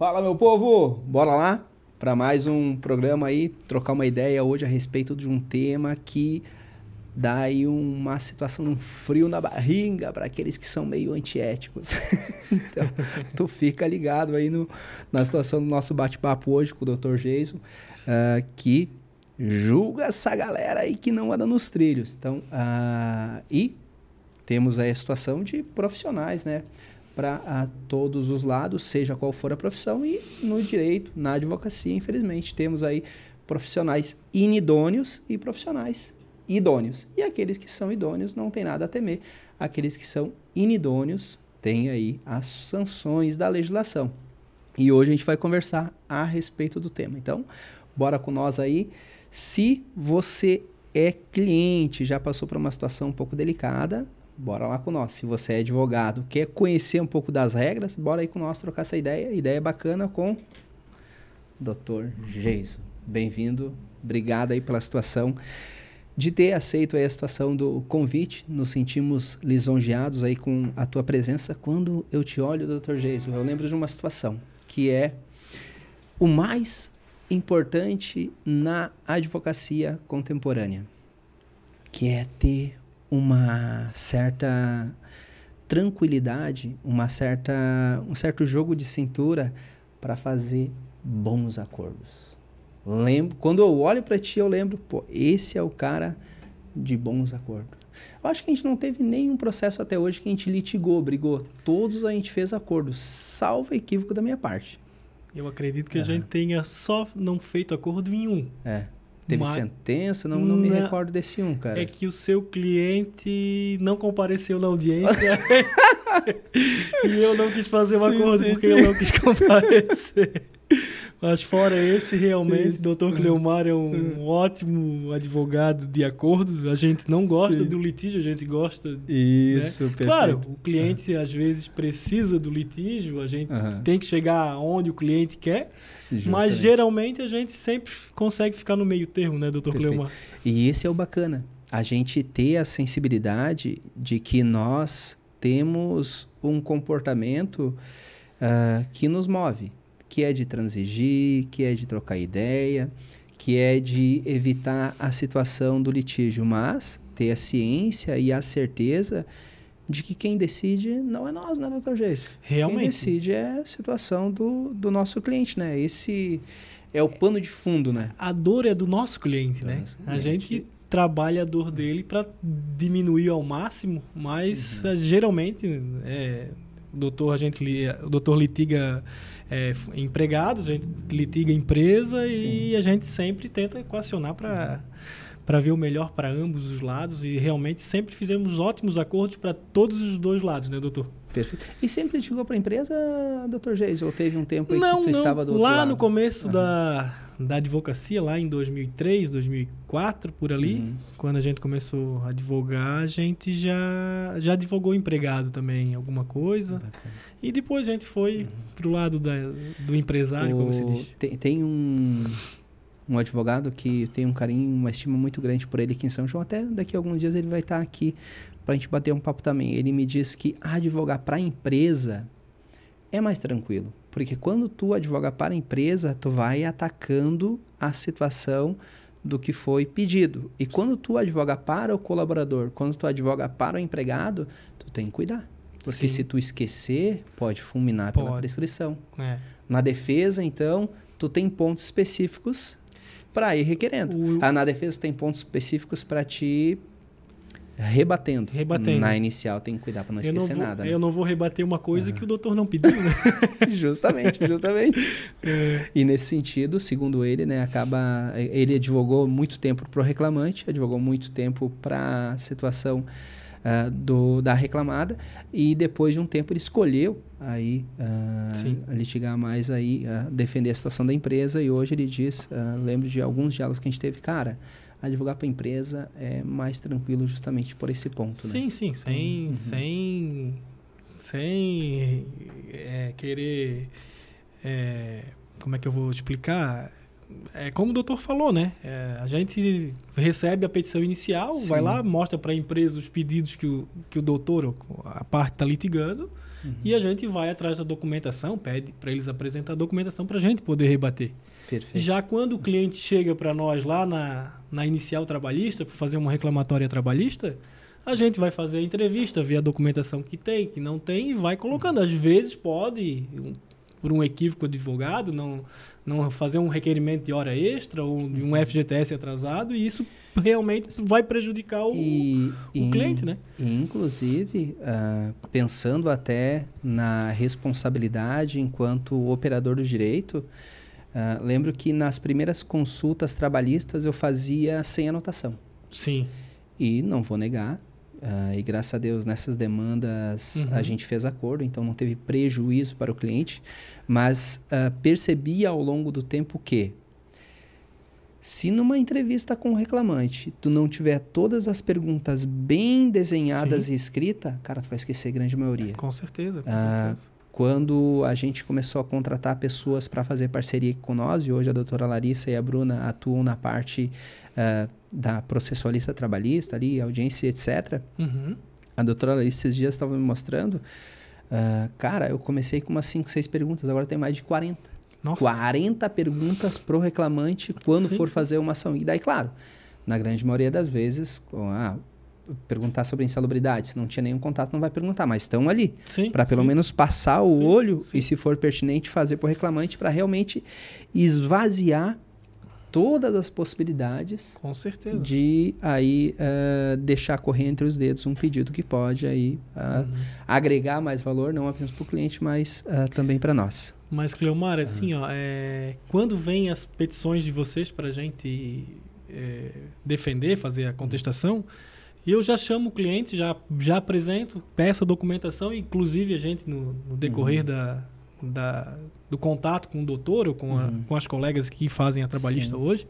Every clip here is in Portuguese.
Fala, meu povo! Bora lá para mais um programa aí, trocar uma ideia hoje a respeito de um tema que dá aí uma situação, um frio na barriga para aqueles que são meio antiéticos. Então, tu fica ligado aí na situação do nosso bate-papo hoje com o Dr. Geison, que julga essa galera aí que não anda nos trilhos. Então, e temos aí a situação de profissionais, né? Para todos os lados, seja qual for a profissão, e no direito, na advocacia, infelizmente, temos aí profissionais inidôneos e profissionais idôneos. E aqueles que são idôneos não tem nada a temer. Aqueles que são inidôneos têm aí as sanções da legislação. E hoje a gente vai conversar a respeito do tema. Então, bora com nós aí. Se você é cliente, já passou por uma situação um pouco delicada, bora lá com nós. Se você é advogado, quer conhecer um pouco das regras, bora aí com nós trocar essa ideia. Ideia bacana com o Dr. Geison. Bem-vindo. Obrigado aí pela situação de ter aceito aí a situação do convite. Nos sentimos lisonjeados aí com a tua presença. Quando eu te olho, Dr. Geison, eu lembro de uma situação que é o mais importante na advocacia contemporânea, que é ter uma certa tranquilidade, um certo jogo de cintura para fazer bons acordos. Quando eu olho para ti, eu lembro, pô, esse é o cara de bons acordos. Eu acho que a gente não teve nenhum processo até hoje que a gente litigou, brigou. Todos a gente fez acordos, salvo equívoco da minha parte. Eu acredito que a gente tenha só não feito acordo em um. Teve sentença, não me recordo desse um, cara. É que o seu cliente não compareceu na audiência e eu não quis fazer um acordo porque ele não quis comparecer. Mas fora esse, realmente, o Dr. Cleomar é um ótimo advogado de acordos. A gente não gosta do litígio, a gente gosta... Isso, né? Perfeito. Claro, o cliente às vezes precisa do litígio, a gente tem que chegar onde o cliente quer, mas geralmente a gente sempre consegue ficar no meio termo, né, Dr. Cleomar? E esse é o bacana, a gente ter a sensibilidade de que nós temos um comportamento que nos move, que é de transigir, que é de trocar ideia, que é de evitar a situação do litígio, mas ter a ciência e a certeza de que quem decide não é nós, né, Dr. Geison? Realmente. Quem decide é a situação do nosso cliente, né? Esse é o pano de fundo, né? A dor é do nosso cliente, né? A gente trabalha a dor dele para diminuir ao máximo, mas geralmente o doutor litiga empregados, a gente litiga empresa e a gente sempre tenta equacionar para ver o melhor para ambos os lados e realmente sempre fizemos ótimos acordos para todos os dois lados, né, doutor? Perfeito. E sempre litigou para a empresa, Dr. Geison? Ou teve um tempo aí que tu estava do outro lado? Lá no começo da advocacia, lá em 2003, 2004, por ali, quando a gente começou a advogar, a gente já advogou empregado também, alguma coisa. Bacana. E depois a gente foi para o lado do empresário, como se diz. Tem um advogado que tem um carinho, uma estima muito grande por ele aqui em São João. Até daqui a alguns dias ele vai estar aqui para a gente bater um papo também. Ele me diz que advogar para a empresa é mais tranquilo. Porque quando tu advoga para a empresa, tu vai atacando a situação do que foi pedido. E quando tu advoga para o colaborador, quando tu advoga para o empregado, tu tem que cuidar. Porque se tu esquecer, pode fulminar pela prescrição. Na defesa, então, tu tem pontos específicos para ir requerendo. Na defesa tem pontos específicos para te rebatendo. Na inicial tem que cuidar para não esquecer nada. Né? Eu não vou rebater uma coisa que o doutor não pediu, né? Justamente. E nesse sentido, segundo ele, né, ele advogou muito tempo para o reclamante, advogou muito tempo para a situação da reclamada, e depois de um tempo ele escolheu aí litigar mais, aí defender a situação da empresa, e hoje ele diz, lembro de alguns diálogos que a gente teve, cara, advogar para a empresa é mais tranquilo justamente por esse ponto. Sim, né? Sem querer, como é que eu vou explicar? É como o doutor falou, né? A gente recebe a petição inicial, vai lá, mostra para a empresa os pedidos que o doutor, a parte está litigando, e a gente vai atrás da documentação, pede para eles apresentar a documentação para a gente poder rebater. Perfeito. Já quando o cliente chega para nós lá na inicial trabalhista, para fazer uma reclamatória trabalhista, a gente vai fazer a entrevista, ver a documentação que tem, que não tem, e vai colocando. Às vezes pode, por um equívoco do advogado, não fazer um requerimento de hora extra ou de um FGTS atrasado, e isso realmente vai prejudicar o cliente, né? Inclusive, pensando até na responsabilidade enquanto operador do direito, lembro que nas primeiras consultas trabalhistas eu fazia sem anotação. Sim. E não vou negar, e graças a Deus nessas demandas a gente fez acordo, então não teve prejuízo para o cliente, mas percebi ao longo do tempo que se numa entrevista com o reclamante tu não tiver todas as perguntas bem desenhadas e escritas, cara, tu vai esquecer a grande maioria. Com certeza, com certeza. Quando a gente começou a contratar pessoas para fazer parceria com nós, e hoje a doutora Larissa e a Bruna atuam na parte da processualista trabalhista, ali, audiência, etc. A doutora Larissa esses dias estava me mostrando, cara, eu comecei com umas 5, 6 perguntas, agora tem mais de 40. Nossa. 40 perguntas pro reclamante quando for fazer uma ação. E daí, claro, na grande maioria das vezes, perguntar sobre insalubridade, se não tinha nenhum contato, não vai perguntar, mas estão ali para pelo menos passar o olho e, se for pertinente, fazer para o reclamante para realmente esvaziar todas as possibilidades. Com certeza. De aí deixar correr entre os dedos um pedido que pode aí agregar mais valor, não apenas para o cliente, mas também para nós. Mas, Cleomar, assim, quando vem as petições de vocês para a gente defender, fazer a contestação, eu já chamo o cliente, já apresento, peço a documentação, inclusive a gente, no decorrer do contato com o doutor ou com as colegas que fazem a trabalhista hoje,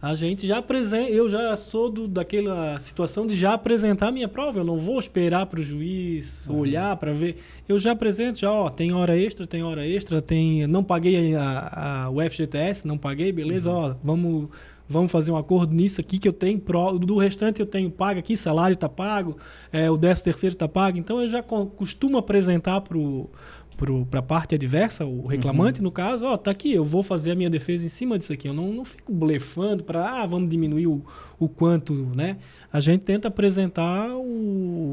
a gente já apresenta, eu já sou daquela situação de já apresentar a minha prova, eu não vou esperar para o juiz olhar para ver, eu já apresento, tem hora extra, não paguei o FGTS, não paguei, beleza, vamos fazer um acordo nisso aqui que eu tenho, do restante eu tenho pago aqui, salário está pago, o 13º está pago, então eu já costumo apresentar para a parte adversa, o reclamante, no caso, tá aqui, eu vou fazer a minha defesa em cima disso aqui. Eu não fico blefando para, vamos diminuir o quanto, né? A gente tenta apresentar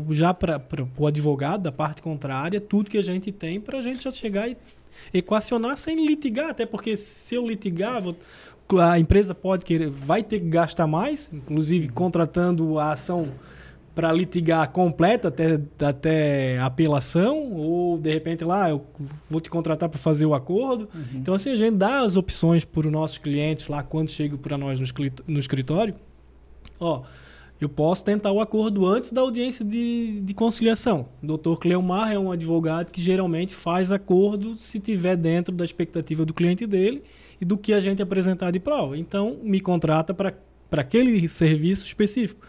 já para o advogado da parte contrária, tudo que a gente tem para a gente já chegar e equacionar sem litigar, até porque se eu litigar, a empresa vai ter que gastar mais, inclusive contratando a ação para litigar completa até apelação, ou de repente eu vou te contratar para fazer o acordo. Então, assim, a gente dá as opções para os nossos clientes lá quando chegam para nós no escritório. Eu posso tentar o acordo antes da audiência de conciliação. O doutor Cleomar é um advogado que geralmente faz acordo se tiver dentro da expectativa do cliente dele e do que a gente apresentar de prova. Então, me contrata para aquele serviço específico.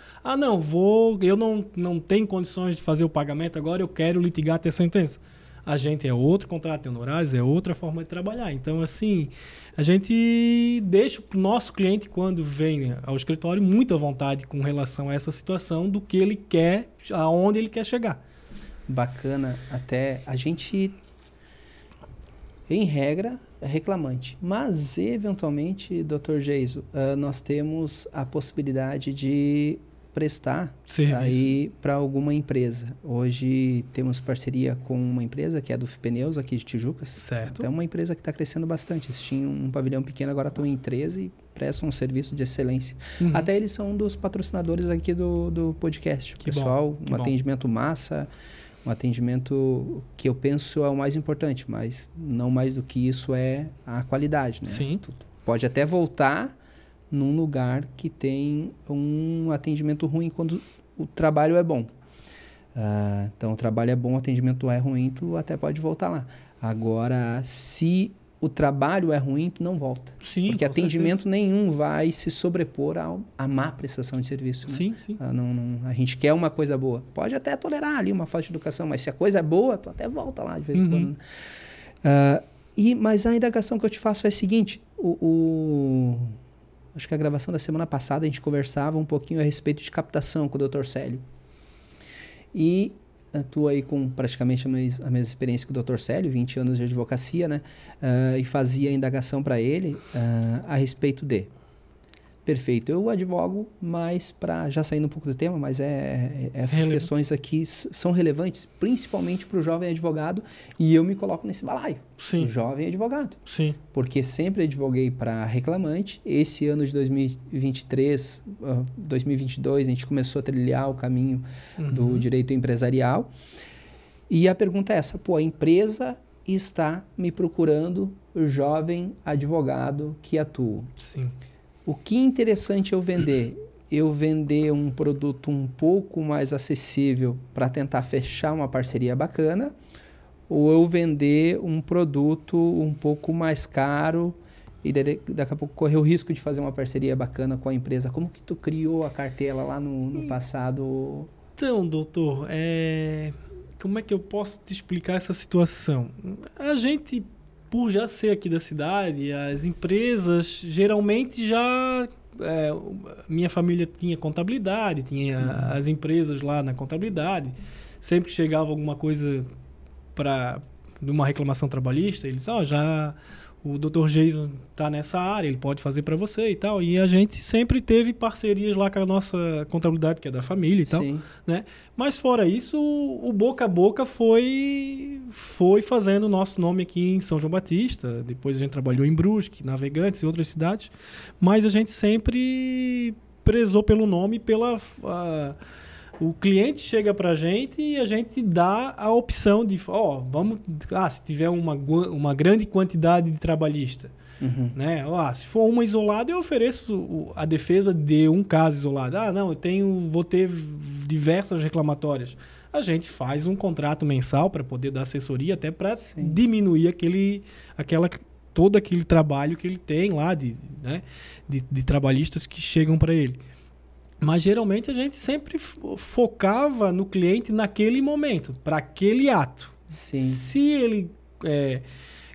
Eu não tenho condições de fazer o pagamento agora, eu quero litigar até a sentença. A gente é outro contrato de honorários, é outra forma de trabalhar. Então, assim, a gente deixa o nosso cliente, quando vem ao escritório, muito à vontade com relação a essa situação do que ele quer, aonde ele quer chegar. Bacana. Até a gente, em regra, é reclamante. Mas, eventualmente, Dr. Geiso, nós temos a possibilidade de prestar aí para alguma empresa. Hoje temos parceria com uma empresa que é do Pneus aqui de Tijucas. Certo. É uma empresa que está crescendo bastante. Eles tinham um pavilhão pequeno, agora estão em 13 e prestam um serviço de excelência. Até eles são um dos patrocinadores aqui do podcast. Pessoal, um atendimento massa, um atendimento que eu penso é o mais importante, mas não mais do que isso é a qualidade, né? Sim. Tu pode até voltar num lugar que tem um atendimento ruim quando o trabalho é bom. Então, o trabalho é bom, o atendimento é ruim, tu até pode voltar lá. Agora, se o trabalho é ruim, tu não volta. Sim, porque atendimento nenhum vai se sobrepor à má prestação de serviço. Né? Sim, sim. A gente quer uma coisa boa. Pode até tolerar ali uma falta de educação, mas se a coisa é boa, tu até volta lá de vez em quando. Mas a indagação que eu te faço é a seguinte, acho que a gravação da semana passada a gente conversava um pouquinho a respeito de captação com o Dr. Célio. E atuo aí com praticamente a mesma experiência que o Dr. Célio, 20 anos de advocacia, né? E fazia indagação para ele a respeito de... Perfeito. Eu advogo mais para... Já saindo um pouco do tema, mas essas questões aqui são relevantes, principalmente para o jovem advogado, e eu me coloco nesse balaio. Sim. O jovem advogado. Sim. Porque sempre advoguei para reclamante. Esse ano de 2023, 2022, a gente começou a trilhar o caminho do direito empresarial. E a pergunta é essa. Pô, a empresa está me procurando jovem advogado que atua. Sim. O que é interessante eu vender? Eu vender um produto um pouco mais acessível para tentar fechar uma parceria bacana, ou eu vender um produto um pouco mais caro e daqui a pouco correr o risco de fazer uma parceria bacana com a empresa? Como que tu criou a cartela lá no passado? Então, doutor, como é que eu posso te explicar essa situação? A gente... Por já ser aqui da cidade, as empresas geralmente já... minha família tinha contabilidade, tinha as empresas lá na contabilidade. Sempre que chegava alguma coisa de uma reclamação trabalhista, eles já o Dr. Jason está nessa área, ele pode fazer para você e tal. E a gente sempre teve parcerias lá com a nossa contabilidade, que é da família e tal, né? Mas fora isso, o boca a boca foi fazendo o nosso nome aqui em São João Batista. Depois a gente trabalhou em Brusque, Navegantes e outras cidades. Mas a gente sempre prezou pelo nome, o cliente chega para a gente e a gente dá a opção de, se tiver uma grande quantidade de trabalhista, né? Se for uma isolada, eu ofereço a defesa de um caso isolado. Não, vou ter diversas reclamatórias. A gente faz um contrato mensal para poder dar assessoria, até para diminuir todo aquele trabalho que ele tem lá de trabalhistas que chegam para ele. Mas geralmente a gente sempre focava no cliente naquele momento, para aquele ato. Sim. Se ele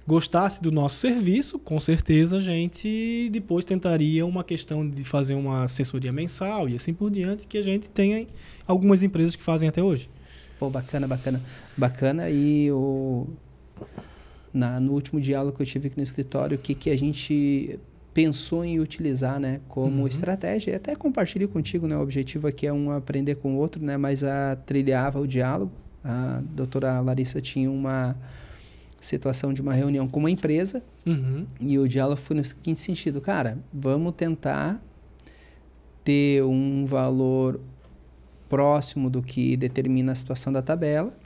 gostasse do nosso serviço, com certeza a gente depois tentaria uma questão de fazer uma assessoria mensal e assim por diante, que a gente tem algumas empresas que fazem até hoje. Pô, bacana. Bacana. E no último diálogo que eu tive aqui no escritório, o que a gente pensou em utilizar, né, como estratégia, e até compartilho contigo, né, o objetivo aqui é um aprender com o outro, né, mas trilhava o diálogo. A doutora Larissa tinha uma situação de uma reunião com uma empresa e o diálogo foi no seguinte sentido: cara, vamos tentar ter um valor próximo do que determina a situação da tabela,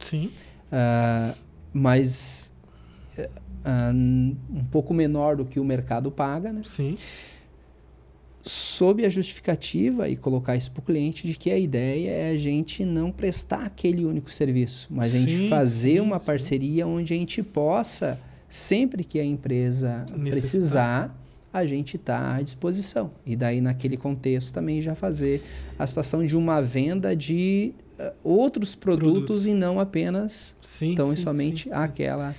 mas um pouco menor do que o mercado paga, né? Sim. Sob a justificativa, e colocar isso para o cliente, de que a ideia é a gente não prestar aquele único serviço, mas a gente fazer uma parceria onde a gente possa, sempre que a empresa precisar, a gente está à disposição. E daí, naquele contexto, também já fazer a situação de uma venda de outros produtos e não apenas somente aquela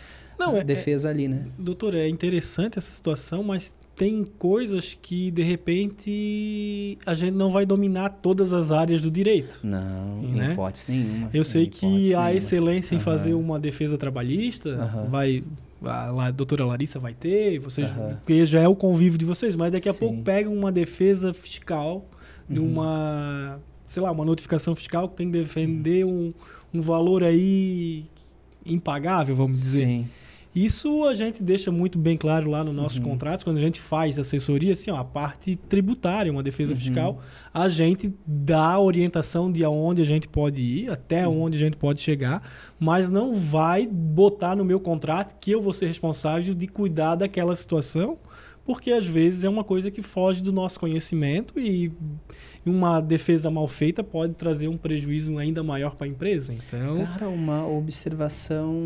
defesa ali, né? Doutor, é interessante essa situação, mas tem coisas que, de repente, a gente não vai dominar todas as áreas do direito. Não, em hipótese nenhuma. Eu sei que a excelência em fazer uma defesa trabalhista a doutora Larissa vai ter, vocês, porque já é o convívio de vocês, mas daqui a pouco pega uma defesa fiscal, uma notificação fiscal que tem que defender um valor aí impagável, vamos dizer. Sim. Isso a gente deixa muito bem claro lá nos nossos contratos, quando a gente faz assessoria, assim, a parte tributária, uma defesa fiscal, a gente dá a orientação de aonde a gente pode ir, até onde a gente pode chegar, mas não vai botar no meu contrato que eu vou ser responsável de cuidar daquela situação, porque às vezes é uma coisa que foge do nosso conhecimento e uma defesa mal feita pode trazer um prejuízo ainda maior para a empresa. Então, cara, uma observação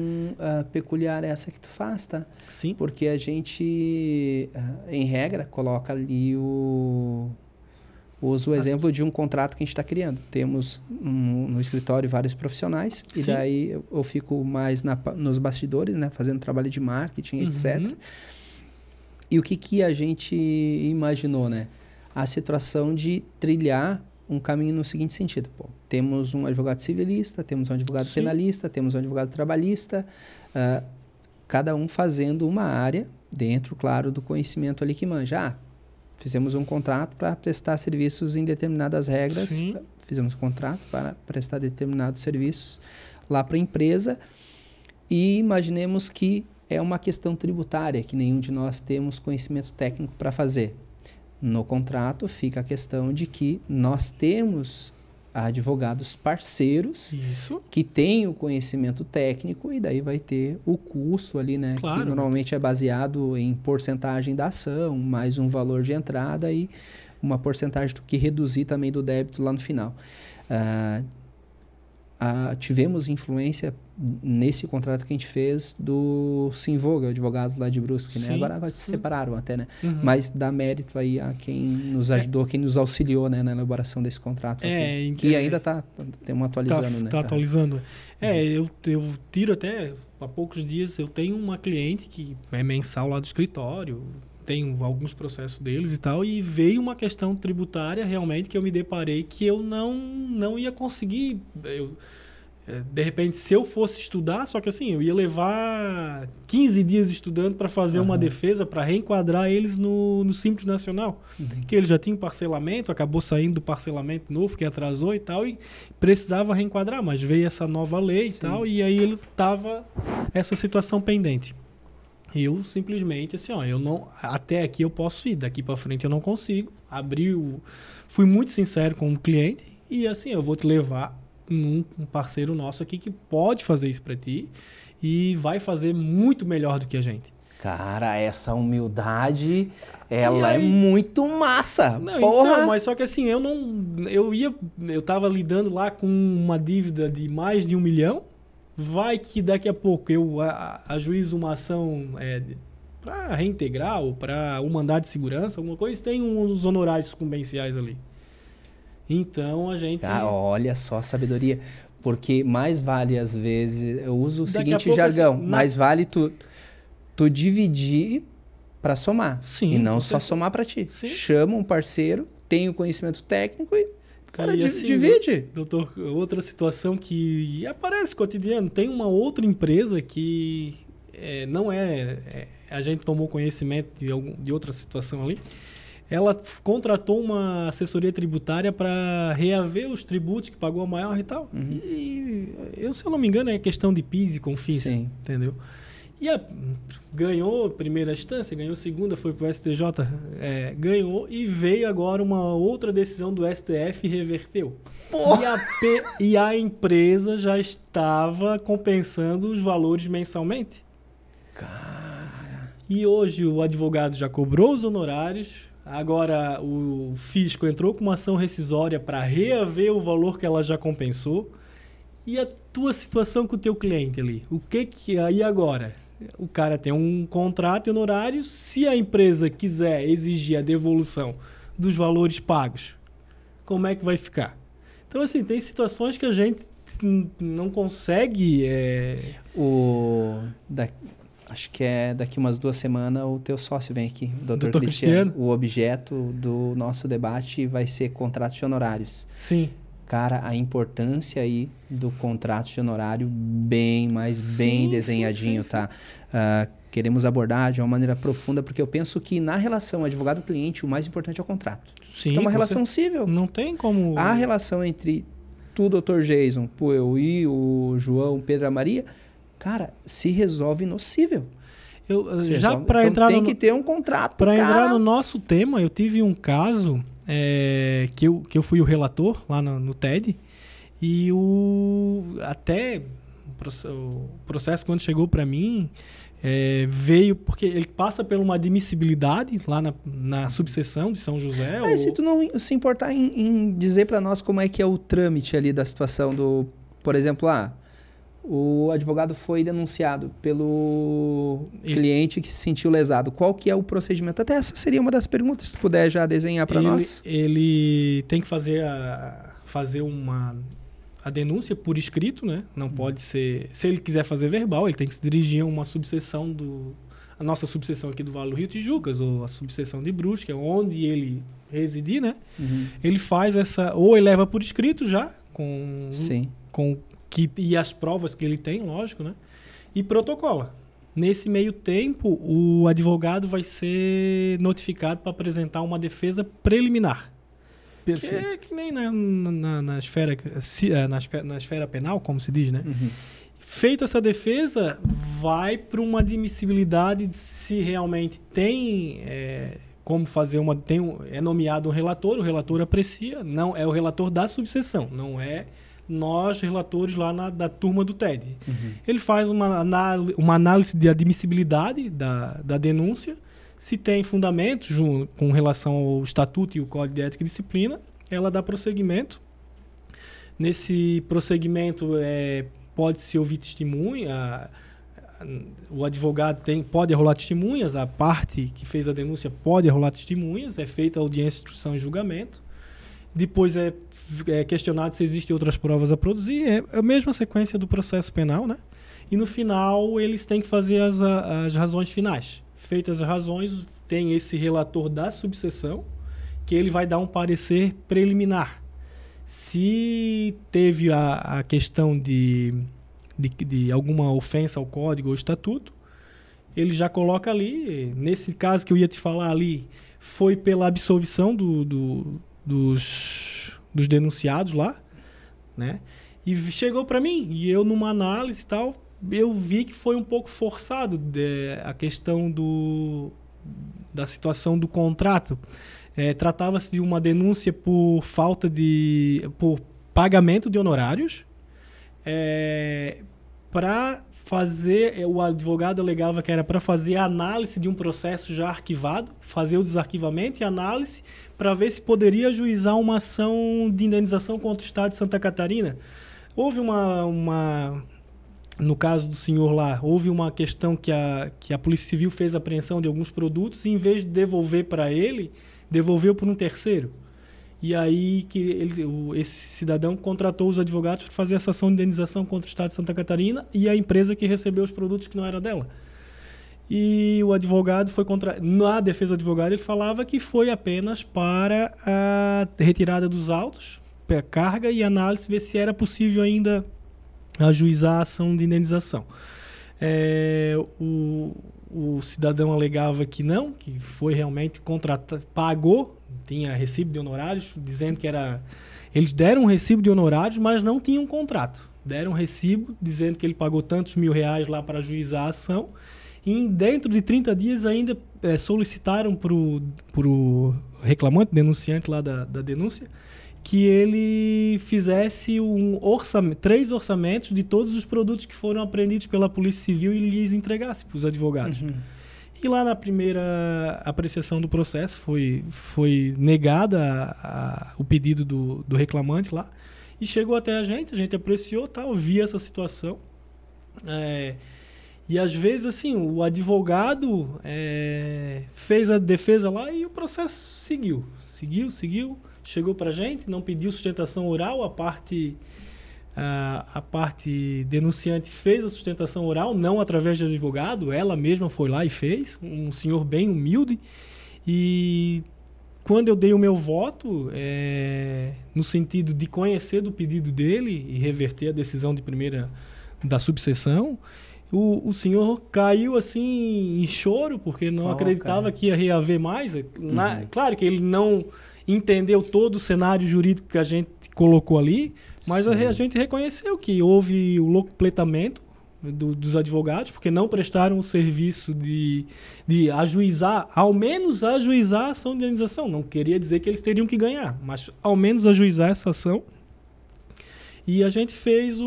peculiar essa que tu faz, tá? Sim. Porque a gente, em regra, coloca ali usa o exemplo de um contrato que a gente está criando. Temos no escritório vários profissionais e daí eu fico mais nos bastidores, né, fazendo trabalho de marketing, etc. E o que a gente imaginou, né? A situação de trilhar um caminho no seguinte sentido. Pô, temos um advogado civilista, temos um advogado penalista, temos um advogado trabalhista, cada um fazendo uma área dentro, claro, do conhecimento ali que manja. Fizemos um contrato para prestar serviços em determinadas regras, fizemos um contrato para prestar determinados serviços lá para a empresa e imaginemos que é uma questão tributária, que nenhum de nós temos conhecimento técnico para fazer. No contrato fica a questão de que nós temos advogados parceiros que têm o conhecimento técnico e daí vai ter o custo ali, né? Claro. Que normalmente é baseado em porcentagem da ação, mais um valor de entrada e uma porcentagem do que reduzir também do débito lá no final. Tivemos influência nesse contrato que a gente fez do Sinvoga, advogados lá de Brusque, né? Agora se separaram até, né? Mas dá mérito aí a quem nos ajudou, quem nos auxiliou, né, na elaboração desse contrato aqui, que ainda estamos atualizando, né? Está atualizando. Eu tiro até, há poucos dias, eu tenho uma cliente que é mensal lá do escritório, tenho alguns processos deles e tal, e veio uma questão tributária realmente que eu me deparei que eu não ia conseguir. De repente, se eu fosse estudar, só que assim, eu ia levar 15 dias estudando para fazer uma defesa, para reenquadrar eles no Simples Nacional. Que eles já tinham parcelamento, acabou saindo do parcelamento novo, que atrasou e tal, e precisava reenquadrar, mas veio essa nova lei e tal, e aí ele estava essa situação pendente. Eu simplesmente, assim, até aqui eu posso ir, daqui para frente eu não consigo. Fui muito sincero com o cliente e assim, eu vou te levar um parceiro nosso aqui que pode fazer isso para ti e vai fazer muito melhor do que a gente. Cara, essa humildade, ela é muito massa. Não, então, mas só que assim, eu tava lidando lá com uma dívida de mais de 1 milhão. Vai que daqui a pouco eu ajuizo uma ação para reintegrar ou para um mandado de segurança, alguma coisa, tem uns honorários sucumbenciais ali. Então a gente... olha só a sabedoria. Porque mais vale, às vezes, eu uso o seguinte jargão, mais vale tu dividir para somar. Sim, e não só somar para ti. Sim. Chama um parceiro, tem o conhecimento técnico e cara, assim, divide. Doutor, outra situação que aparece cotidiano. Tem uma outra empresa que a gente tomou conhecimento de outra situação ali. Ela contratou uma assessoria tributária para reaver os tributos que pagou a maior e tal. E se eu não me engano, é questão de PIS e CONFINS, entendeu? E ganhou primeira instância, ganhou segunda, foi para o STJ, ganhou e veio agora uma outra decisão do STF e reverteu. E a empresa já estava compensando os valores mensalmente. Cara... E hoje o advogado já cobrou os honorários, agora o fisco entrou com uma ação rescisória para reaver o valor que ela já compensou. E a tua situação com o teu cliente ali? O que aí agora? O cara tem um contrato e honorários. Se a empresa quiser exigir a devolução dos valores pagos, como é que vai ficar? Então, assim, tem situações que a gente não consegue... Acho que daqui umas 2 semanas o teu sócio vem aqui, o Dr. Cristiano. O objeto do nosso debate vai ser contratos de honorários. Sim. Cara, a importância aí do contrato de honorário bem desenhadinho, tá? Queremos abordar de uma maneira profunda, porque eu penso que na relação advogado-cliente, o mais importante é o contrato. Sim, é uma relação cível. Não tem como... A relação entre tu, Dr. Jason, eu e o João, Pedro e a Maria, cara, se resolve no cível. Tem que ter um contrato. Para entrar no nosso tema, eu tive um caso... que eu fui o relator lá no TED e o processo quando chegou para mim veio porque ele passa por uma admissibilidade lá na subseção de São José. Se tu não se importar em dizer para nós como é que é o trâmite ali da situação do, por exemplo, o advogado foi denunciado pelo cliente que se sentiu lesado. Qual que é o procedimento? Até essa seria uma das perguntas, se tu puder já desenhar para nós. Ele tem que fazer a denúncia por escrito, né? Não pode ser... Se ele quiser fazer verbal, ele tem que se dirigir a uma subseção a nossa subseção aqui do Vale do Rio Tijucas, ou a subseção de Brusque, onde ele residir, né? Ele faz ou ele leva por escrito já, e as provas que ele tem, lógico, né? E protocola. Nesse meio tempo, o advogado vai ser notificado para apresentar uma defesa preliminar. Perfeito. Que nem na esfera penal, como se diz, né? Feita essa defesa, vai para uma admissibilidade de se realmente tem como fazer é nomeado um relator, o relator aprecia, não é o relator da subseção, não é nós, relatores lá da turma do TED. Ele faz uma análise de admissibilidade da denúncia, se tem fundamentos com relação ao Estatuto e o Código de Ética e Disciplina, ela dá prosseguimento. Nesse prosseguimento, pode-se ouvir testemunha, o advogado pode arrolar testemunhas, a parte que fez a denúncia pode arrolar testemunhas, é feita a audiência, instrução e julgamento. Depois é questionado se existem outras provas a produzir, é a mesma sequência do processo penal, né? E no final eles têm que fazer as razões finais. Feitas as razões, tem esse relator da subseção, que ele vai dar um parecer preliminar. Se teve a questão de alguma ofensa ao código ou estatuto, ele já coloca ali. Nesse caso que eu ia te falar ali, foi pela absolvição dos denunciados lá, né? E chegou para mim, e eu numa análise e tal, eu vi que foi um pouco forçado a questão da situação do contrato. Tratava-se de uma denúncia por por pagamento de honorários. Para fazer, o advogado alegava que era para fazer a análise de um processo já arquivado, fazer o desarquivamento e análise para ver se poderia ajuizar uma ação de indenização contra o Estado de Santa Catarina. Houve no caso do senhor lá, houve uma questão que a Polícia Civil fez apreensão de alguns produtos e, em vez de devolver para ele, devolveu por um terceiro. E aí esse cidadão contratou os advogados para fazer essa ação de indenização contra o Estado de Santa Catarina e a empresa que recebeu os produtos que não era dela. E o advogado na defesa do advogado, ele falava que foi apenas para a retirada dos autos, carga e análise, ver se era possível ainda ajuizar a ação de indenização. O cidadão alegava que não, que foi realmente contratado, pagou, tinha recibo de honorários, dizendo que eles deram um recibo de honorários, mas não tinham contrato. Deram um recibo dizendo que ele pagou tantos mil-reais lá para ajuizar a ação, e dentro de 30 dias ainda solicitaram para o reclamante, denunciante lá da denúncia, que ele fizesse 3 orçamentos de todos os produtos que foram apreendidos pela Polícia Civil e lhes entregasse para os advogados. E lá na primeira apreciação do processo foi negada o pedido do reclamante lá, e chegou até a gente apreciou, tal, via essa situação. E às vezes assim, o advogado fez a defesa lá e o processo seguiu. Chegou para a gente, não pediu sustentação oral, a parte denunciante fez a sustentação oral, não através de advogado, ela mesma foi lá e fez, um senhor bem humilde. E quando eu dei o meu voto, no sentido de conhecer do pedido dele e reverter a decisão de primeira da subseção, o senhor caiu assim em choro, porque não acreditava que ia reaver mais. Claro que ele não entendeu todo o cenário jurídico que a gente colocou ali, mas a gente reconheceu que houve o locupletamento dos advogados, porque não prestaram o serviço de ajuizar, ao menos ajuizar a ação de indenização. Não queria dizer que eles teriam que ganhar, mas ao menos ajuizar essa ação. E a gente fez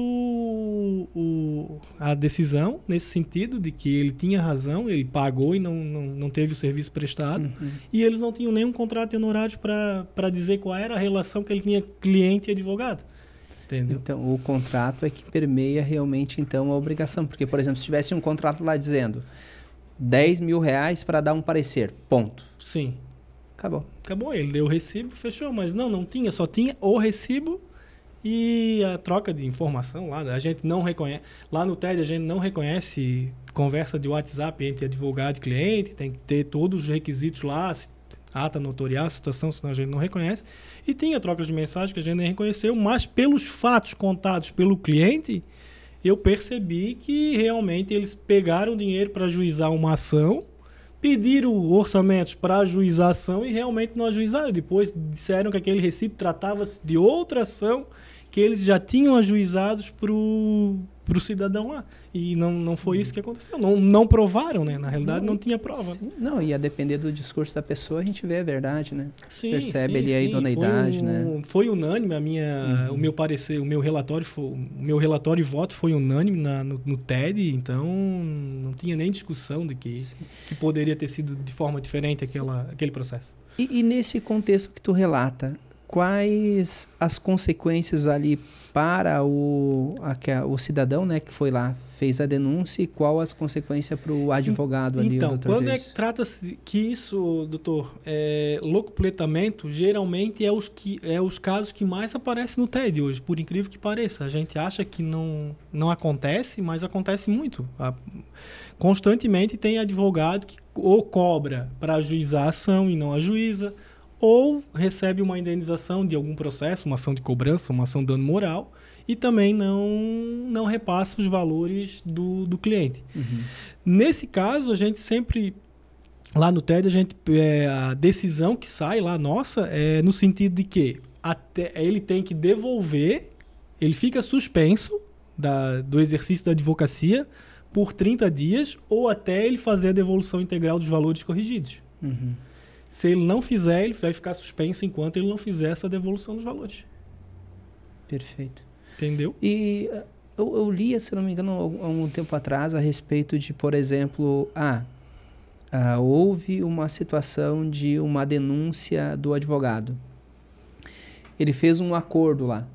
a decisão nesse sentido de que ele tinha razão, ele pagou e não teve o serviço prestado. E eles não tinham nenhum contrato de honorários para dizer qual era a relação que ele tinha cliente e advogado. Entendeu? Então, o contrato é que permeia realmente então a obrigação. Porque, por exemplo, se tivesse um contrato lá dizendo 10 mil reais para dar um parecer, ponto. Sim. Acabou. Ele deu o recibo, fechou. Mas não tinha, só tinha o recibo e a troca de informação lá, a gente não reconhece, lá no TED a gente não reconhece conversa de WhatsApp entre advogado e cliente, tem que ter todos os requisitos lá, ata notarial, situação, senão a gente não reconhece. E tinha trocas de mensagem que a gente nem reconheceu, mas pelos fatos contados pelo cliente, eu percebi que realmente eles pegaram dinheiro para ajuizar uma ação, pediram orçamentos para ajuizar a ação e realmente não ajuizaram. Depois disseram que aquele recibo tratava-se de outra ação que eles já tinham ajuizados para o cidadão lá. E não foi isso que aconteceu. Não provaram, né? Na realidade, não tinha prova. Sim. Não, ia depender do discurso da pessoa, a gente vê a verdade, né? Sim, percebe ali a idoneidade, né? Foi unânime o meu parecer, o meu relatório e voto foi unânime no TED, então não tinha nem discussão de que poderia ter sido de forma diferente aquele processo. E nesse contexto que tu relata, quais as consequências ali para o cidadão, né, que foi lá, fez a denúncia, e qual as consequências para o advogado ali, então, o Dr. quando Geis? trata-se que isso, doutor, locupletamento, geralmente é os casos que mais aparecem no TED hoje, por incrível que pareça. A gente acha que não acontece, mas acontece muito. Constantemente tem advogado que ou cobra para ajuizar a ação e não ajuiza, ou recebe uma indenização de algum processo, uma ação de cobrança, uma ação de dano moral, e também não repassa os valores do cliente. Uhum. Nesse caso, a gente sempre, lá no TED, a decisão que sai lá, nossa, é no sentido de que ele tem que devolver, ele fica suspenso do exercício da advocacia por 30 dias ou até ele fazer a devolução integral dos valores corrigidos. Uhum. Se ele não fizer, ele vai ficar suspenso enquanto ele não fizer essa devolução dos valores. Perfeito. Entendeu? E eu li, se não me engano, há um tempo atrás, a respeito de, por exemplo, houve uma situação de uma denúncia do advogado. Ele fez um acordo lá,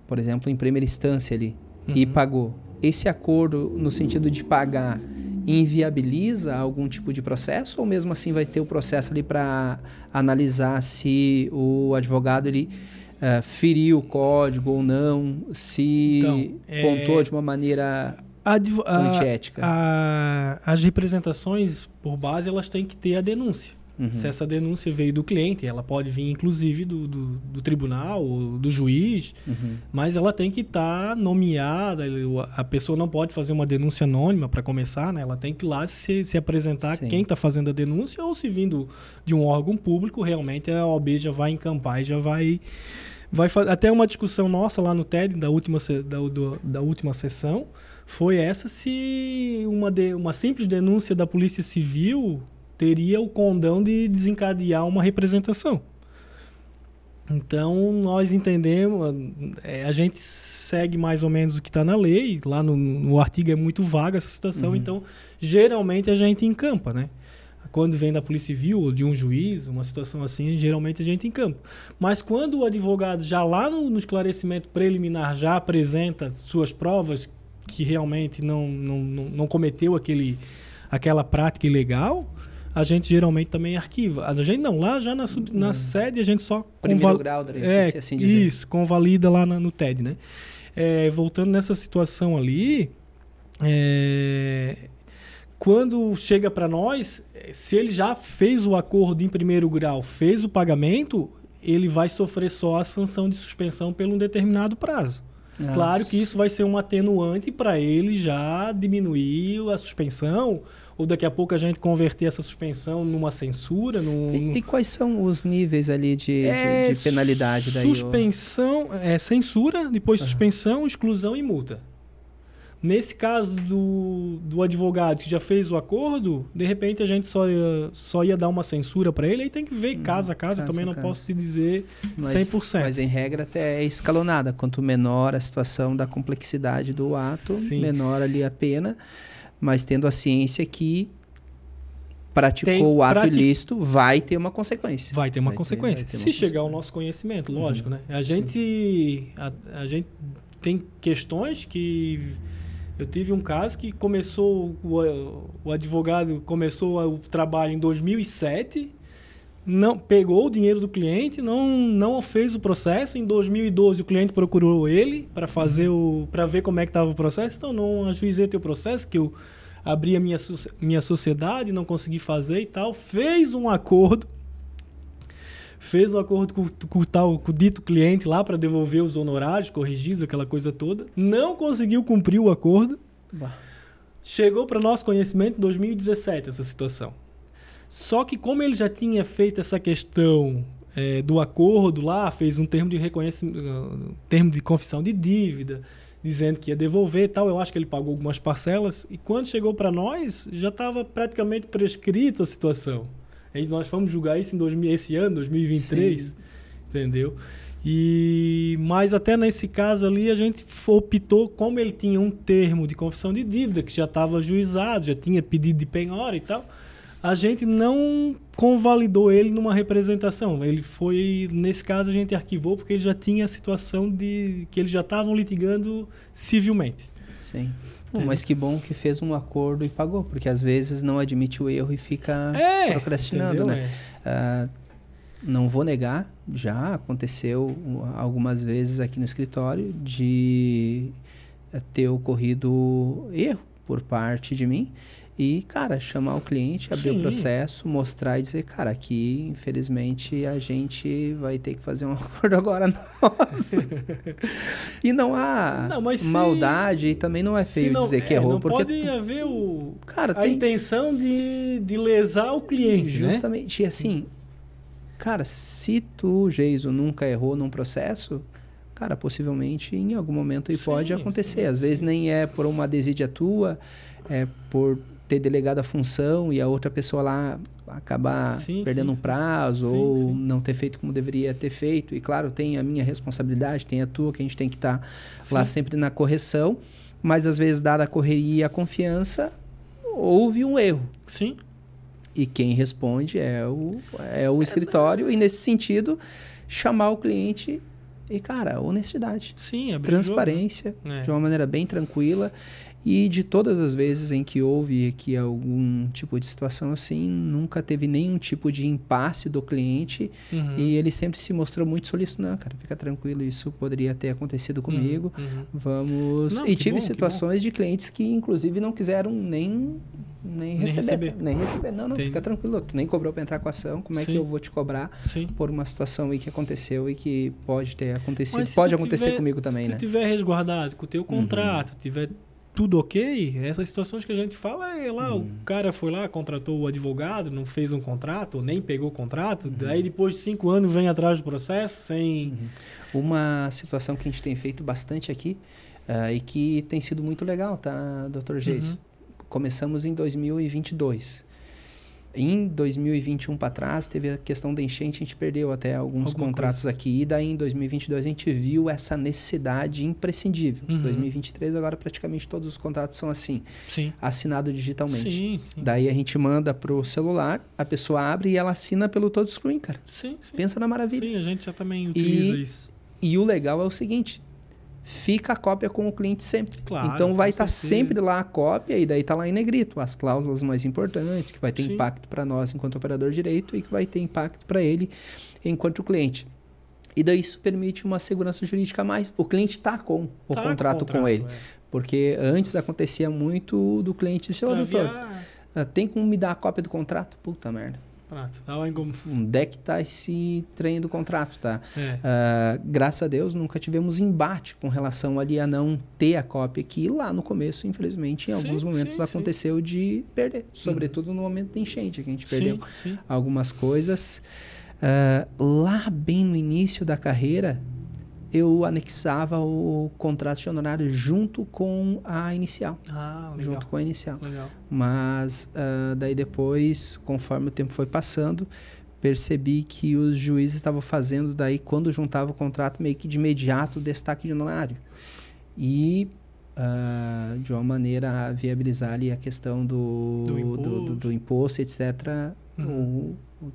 por exemplo, em primeira instância ali, e pagou. Esse acordo, no sentido de pagar, inviabiliza algum tipo de processo, ou mesmo assim vai ter o processo ali para analisar se o advogado ele feriu o código ou não, se pontuou de uma maneira antiética? As representações por base, elas têm que ter a denúncia. Se essa denúncia veio do cliente, ela pode vir inclusive do tribunal ou do juiz, mas ela tem que estar nomeada, a pessoa não pode fazer uma denúncia anônima para começar, né? Ela tem que ir lá se apresentar quem está fazendo a denúncia, ou se vindo de um órgão público, realmente a OAB já vai encampar e já vai fazer. Até uma discussão nossa lá no TED, da última sessão, foi essa, se uma simples denúncia da Polícia Civil teria o condão de desencadear uma representação. Então, nós entendemos, a gente segue mais ou menos o que está na lei, lá no artigo é muito vaga essa situação, então, geralmente a gente encampa, né? Quando vem da Polícia Civil ou de um juiz, uma situação assim, geralmente a gente encampa. Mas quando o advogado já lá no esclarecimento preliminar já apresenta suas provas que realmente não cometeu aquela prática ilegal, a gente geralmente também arquiva. A gente não, lá já na sede a gente só... Primeiro grau, assim dizer. Isso, convalida lá no TED, né? Voltando nessa situação ali, quando chega para nós, se ele já fez o acordo em primeiro grau, fez o pagamento, ele vai sofrer só a sanção de suspensão por um determinado prazo. Nossa. Claro que isso vai ser um atenuante para ele já diminuir a suspensão, ou daqui a pouco a gente converter essa suspensão numa censura. E quais são os níveis ali de penalidade daí? Suspensão, censura, depois suspensão, exclusão e multa. Nesse caso do advogado que já fez o acordo, de repente a gente só ia dar uma censura para ele, aí tem que ver caso a caso, também não posso te dizer 100%. Mas em regra até é escalonada, quanto menor a situação da complexidade do ato, menor ali a pena, mas tendo a ciência que praticou o ato ilícito, vai ter uma consequência. Vai ter uma consequência. Se chegar ao nosso conhecimento, lógico, né? A gente tem questões que... Eu tive um caso que começou, o advogado começou o trabalho em 2007, não pegou o dinheiro do cliente, não fez o processo. Em 2012 o cliente procurou ele para fazer para ver como é que estava o processo. Então não ajuizei teu processo, que eu abri a minha sociedade, não consegui fazer e tal. Fez um acordo com o dito cliente lá para devolver os honorários corrigidos, aquela coisa toda. Não conseguiu cumprir o acordo. Chegou para nosso conhecimento em 2017 essa situação. Só que como ele já tinha feito essa questão do acordo lá, fez um termo de reconhecimento, termo de confissão de dívida, dizendo que ia devolver e tal, eu acho que ele pagou algumas parcelas, e quando chegou para nós, já estava praticamente prescrita a situação. Aí nós fomos julgar isso esse ano, 2023, sim, entendeu? Mas até nesse caso ali a gente optou, como ele tinha um termo de confissão de dívida que já estava ajuizado, já tinha pedido de penhora e tal, a gente não convalidou ele numa representação. Ele foi, nesse caso a gente arquivou porque ele já tinha a situação de que eles já estavam litigando civilmente. Sim. Mas que bom que fez um acordo e pagou, porque às vezes não admite o erro e fica procrastinando, né? Não vou negar, já aconteceu algumas vezes aqui no escritório de ter ocorrido erro por parte de mim e, cara, chamar o cliente, abrir o processo, mostrar e dizer, cara, aqui, infelizmente, a gente vai ter que fazer um acordo agora, nossa. E não há maldade e também não é feio dizer que errou. Não porque pode haver a intenção de lesar o cliente, justamente, né? Assim, cara, se tu, Geiso, nunca errou num processo, cara, possivelmente em algum momento pode acontecer. Às vezes nem é por uma desídia tua, é por ter delegado a função e a outra pessoa lá acabar perdendo um prazo ou não ter feito como deveria ter feito. E claro, tem a minha responsabilidade, tem a tua, que a gente tem que estar lá sempre na correção. Mas às vezes, dada a correria e a confiança, houve um erro. Sim. E quem responde é o escritório. E nesse sentido, chamar o cliente e, cara, honestidade. Sim, transparência, de uma maneira bem tranquila. E de todas as vezes em que houve aqui algum tipo de situação assim, nunca teve nenhum tipo de impasse do cliente. E ele sempre se mostrou muito solícito. Não, cara, fica tranquilo, isso poderia ter acontecido comigo. Vamos... Não, e tive situações de clientes que, inclusive, não quiseram nem receber. Não, fica tranquilo. Tu nem cobrou para entrar com a ação. Como é que eu vou te cobrar por uma situação aí que aconteceu e que pode ter acontecido? Pode acontecer comigo também, né? Se tu tiver resguardado com o teu contrato, tiver tudo ok, essas situações que a gente fala o cara foi lá, contratou o advogado, não fez um contrato, ou nem pegou o contrato, daí depois de 5 anos vem atrás do processo sem... Uma situação que a gente tem feito bastante aqui e que tem sido muito legal, tá, Dr. Geiso? Começamos em 2022. Em 2021 para trás, teve a questão da enchente, a gente perdeu até alguns contratos aqui. E daí, em 2022, a gente viu essa necessidade imprescindível. Em 2023, agora, praticamente todos os contratos são assim. Assinado digitalmente. Daí, a gente manda para o celular, a pessoa abre e ela assina pelo touchscreen, cara. Pensa na maravilha. Sim, a gente já também utiliza isso. E o legal é o seguinte... Fica a cópia com o cliente sempre. Claro, então vai estar sempre lá a cópia e daí está lá em negrito as cláusulas mais importantes, que vai ter impacto para nós enquanto operador de direito e que vai ter impacto para ele enquanto cliente. E daí isso permite uma segurança jurídica a mais. O cliente está com o contrato com ele. Porque antes acontecia muito do cliente dizer, doutor, tem como me dar a cópia do contrato? Puta merda. Onde é que está esse trem do contrato, tá? Graças a Deus, nunca tivemos embate com relação ali a não ter a cópia, que lá no começo, infelizmente, em alguns momentos aconteceu de perder. Sobretudo no momento da enchente, que a gente perdeu algumas coisas. Lá bem no início da carreira, eu anexava o contrato de honorário junto com a inicial. Junto com a inicial. Mas daí depois, conforme o tempo foi passando, percebi que os juízes estavam fazendo daí, quando juntava o contrato, meio que de imediato o destaque de honorário. E de uma maneira a viabilizar ali a questão do imposto, etc.,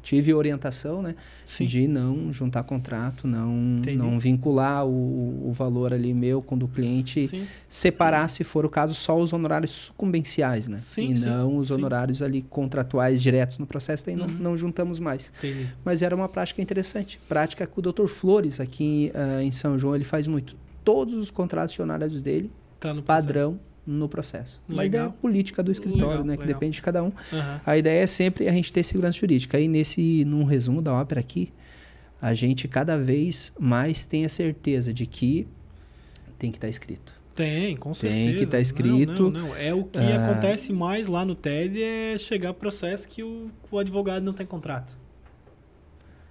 tive orientação, né? Sim. De não juntar contrato, não vincular o valor ali meu quando o cliente separar, se for o caso, só os honorários sucumbenciais, né? Sim, não os honorários ali contratuais diretos no processo, daí não juntamos mais. Entendi. Mas era uma prática interessante. Prática que o Dr. Flores, aqui em São João, ele faz muito. Todos os contratos de honorários dele, tá no padrão no processo. Mas é a política do escritório, né? Que depende de cada um. A ideia é sempre a gente ter segurança jurídica. Aí, num resumo da ópera aqui, a gente cada vez mais tem a certeza de que tem que estar escrito. Tem, com certeza. Tem que estar escrito. Não. É o que acontece mais lá no TED, é chegar processo que o advogado não tem contrato.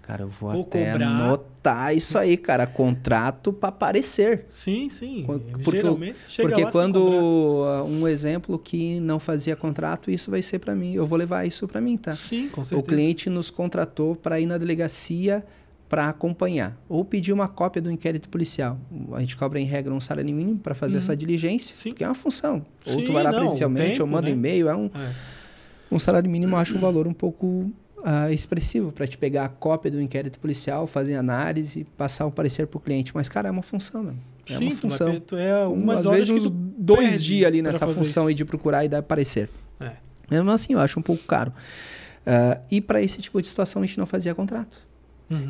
Cara, eu vou até anotar isso aí, cara. Contrato para parecer. Sim. Geralmente chega porque lá quando um exemplo que não fazia contrato, isso vai ser para mim. Eu vou levar isso para mim, tá? Sim, com certeza. O cliente nos contratou para ir na delegacia para acompanhar. Ou pedir uma cópia do inquérito policial. A gente cobra em regra um salário mínimo para fazer essa diligência, porque é uma função. Ou tu vai lá presencialmente, ou manda e-mail. Um salário mínimo, eu acho um valor um pouco... expressivo para te pegar a cópia do inquérito policial, fazer análise, passar o parecer para o cliente. Mas, cara, é uma função, né? É uma função. Às vezes uns 2 dias ali nessa função aí de procurar e dar parecer. Mesmo assim, eu acho um pouco caro. E para esse tipo de situação, a gente não fazia contrato.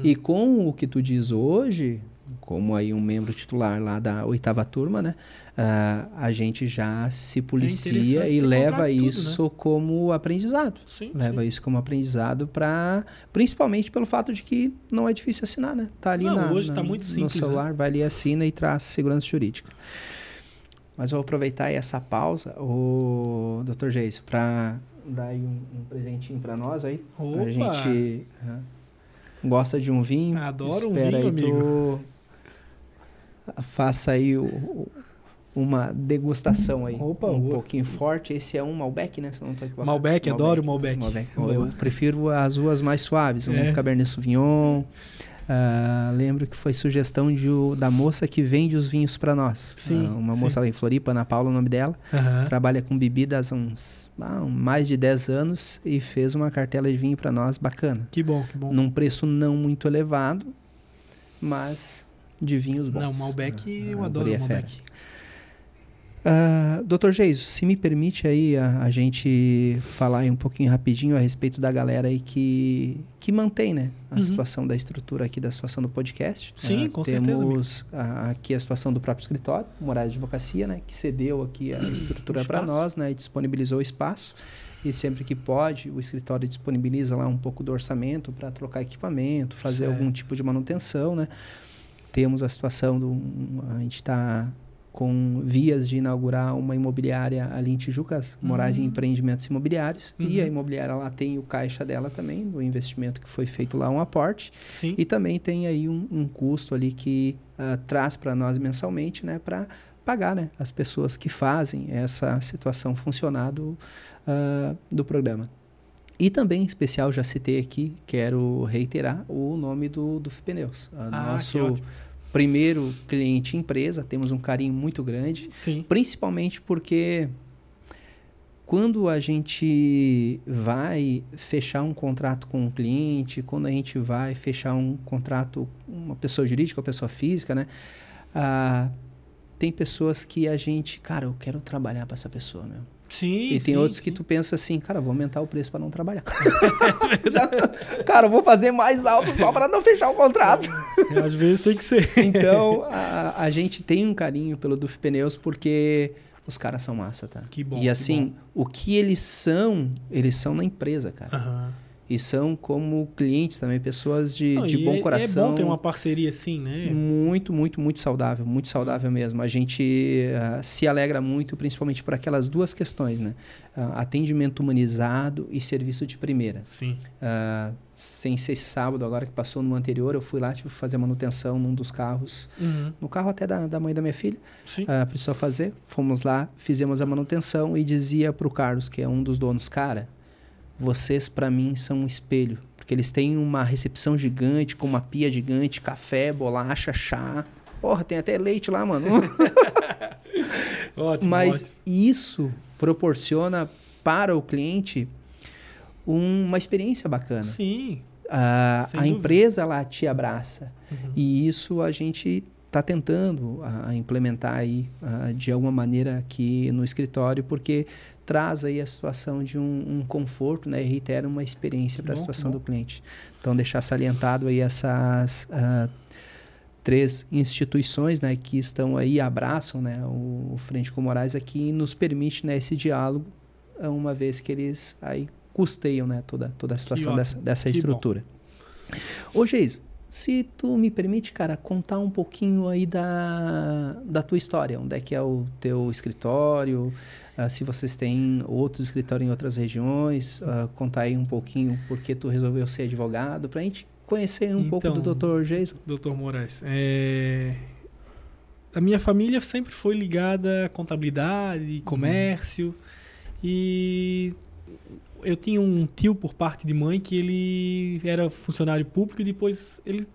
E com o que tu diz hoje, como aí um membro titular lá da 8ª turma, né? A gente já se policia e leva isso tudo, né? Como aprendizado. Leva isso como aprendizado principalmente pelo fato de que não é difícil assinar, né? Tá ali hoje tá muito simples, no celular, né? vai ali, assina e traz segurança jurídica. Mas eu vou aproveitar aí essa pausa, o Dr. Geiso, para dar aí um presentinho para nós aí. Opa! A gente gosta de um vinho. Adoro espera um vinho, amigo. Faça aí uma degustação aí. Pouquinho forte. Esse é um Malbec, né? Se eu não tô equivocado. Malbec, adoro Malbec. Eu prefiro as uvas mais suaves. Um Cabernet Sauvignon. Lembro que foi sugestão da moça que vende os vinhos para nós. Uma moça lá em Floripa, Ana Paula, o nome dela. Trabalha com bebidas há uns mais de 10 anos e fez uma cartela de vinho para nós bacana. Que bom. Num preço não muito elevado, mas de vinhos bons. Não, Malbec, eu adoro Malbec. Dr. Geiso, se me permite aí a gente falar aí um pouquinho rapidinho a respeito da galera aí que mantém, né, a situação da estrutura aqui, da situação do podcast. Sim, com certeza. Temos aqui a situação do próprio escritório, Moraes Advocacia, né, que cedeu aqui a estrutura para nós, né, e disponibilizou o espaço. E sempre que pode, o escritório disponibiliza lá um pouco do orçamento para trocar equipamento, fazer algum tipo de manutenção, né. Temos a situação a gente está com vias de inaugurar uma imobiliária ali em Tijucas, Moraes Empreendimentos Imobiliários, e a imobiliária lá tem o caixa dela também, do investimento que foi feito lá, um aporte, e também tem aí um custo ali que traz para nós mensalmente, né, para pagar, né, as pessoas que fazem essa situação funcionar do programa. E também, em especial, já citei aqui, quero reiterar o nome do Pneus. Nosso primeiro cliente empresa, temos um carinho muito grande. Principalmente porque quando a gente vai fechar um contrato com um cliente, quando a gente vai fechar um contrato com uma pessoa jurídica ou pessoa física, né? Tem pessoas que a gente, cara, eu quero trabalhar para essa pessoa, meu. E tem outros que tu pensa assim, cara, vou aumentar o preço para não trabalhar. Cara, eu vou fazer mais alto só para não fechar o contrato. Às vezes tem que ser. Então, a gente tem um carinho pelo Duf Pneus porque os caras são massa, tá? Que bom. E assim, o que eles são na empresa, cara. E são como clientes também, pessoas de bom coração. É bom ter uma parceria assim, né? Muito, muito, muito saudável mesmo. A gente se alegra muito, principalmente por aquelas duas questões, né? Atendimento humanizado e serviço de primeira. Sem ser esse sábado, agora que passou no anterior, eu fui lá, tive que fazer manutenção num dos carros, no carro até da mãe da minha filha. Precisou fazer, fomos lá, fizemos a manutenção e dizia para o Carlos, que é um dos donos, cara, vocês, para mim, são um espelho. Porque eles têm uma recepção gigante, com uma pia gigante, café, bolacha, chá. Porra, tem até leite lá, mano. Ótimo, Mas isso proporciona para o cliente uma experiência bacana. Sim. A empresa, ela te abraça. E isso a gente está tentando implementar aí de alguma maneira aqui no escritório, porque traz aí a situação de um conforto, né? E reitera uma experiência para a situação do cliente. Então, deixar salientado aí essas 3 instituições, né, que estão aí, abraçam, né, o Frente com Moraes aqui, e nos permite, né, esse diálogo, uma vez que eles aí custeiam, né, toda a situação dessa estrutura. Ô, Geiso, se tu me permite, cara, contar um pouquinho aí da tua história, onde é que é o teu escritório, se vocês têm outros escritórios em outras regiões, contar aí um pouquinho porque tu resolveu ser advogado, pra gente conhecer um pouco do Dr. Geiso. Dr. Moraes, a minha família sempre foi ligada à contabilidade, comércio, e eu tinha um tio por parte de mãe que ele era funcionário público e depois ele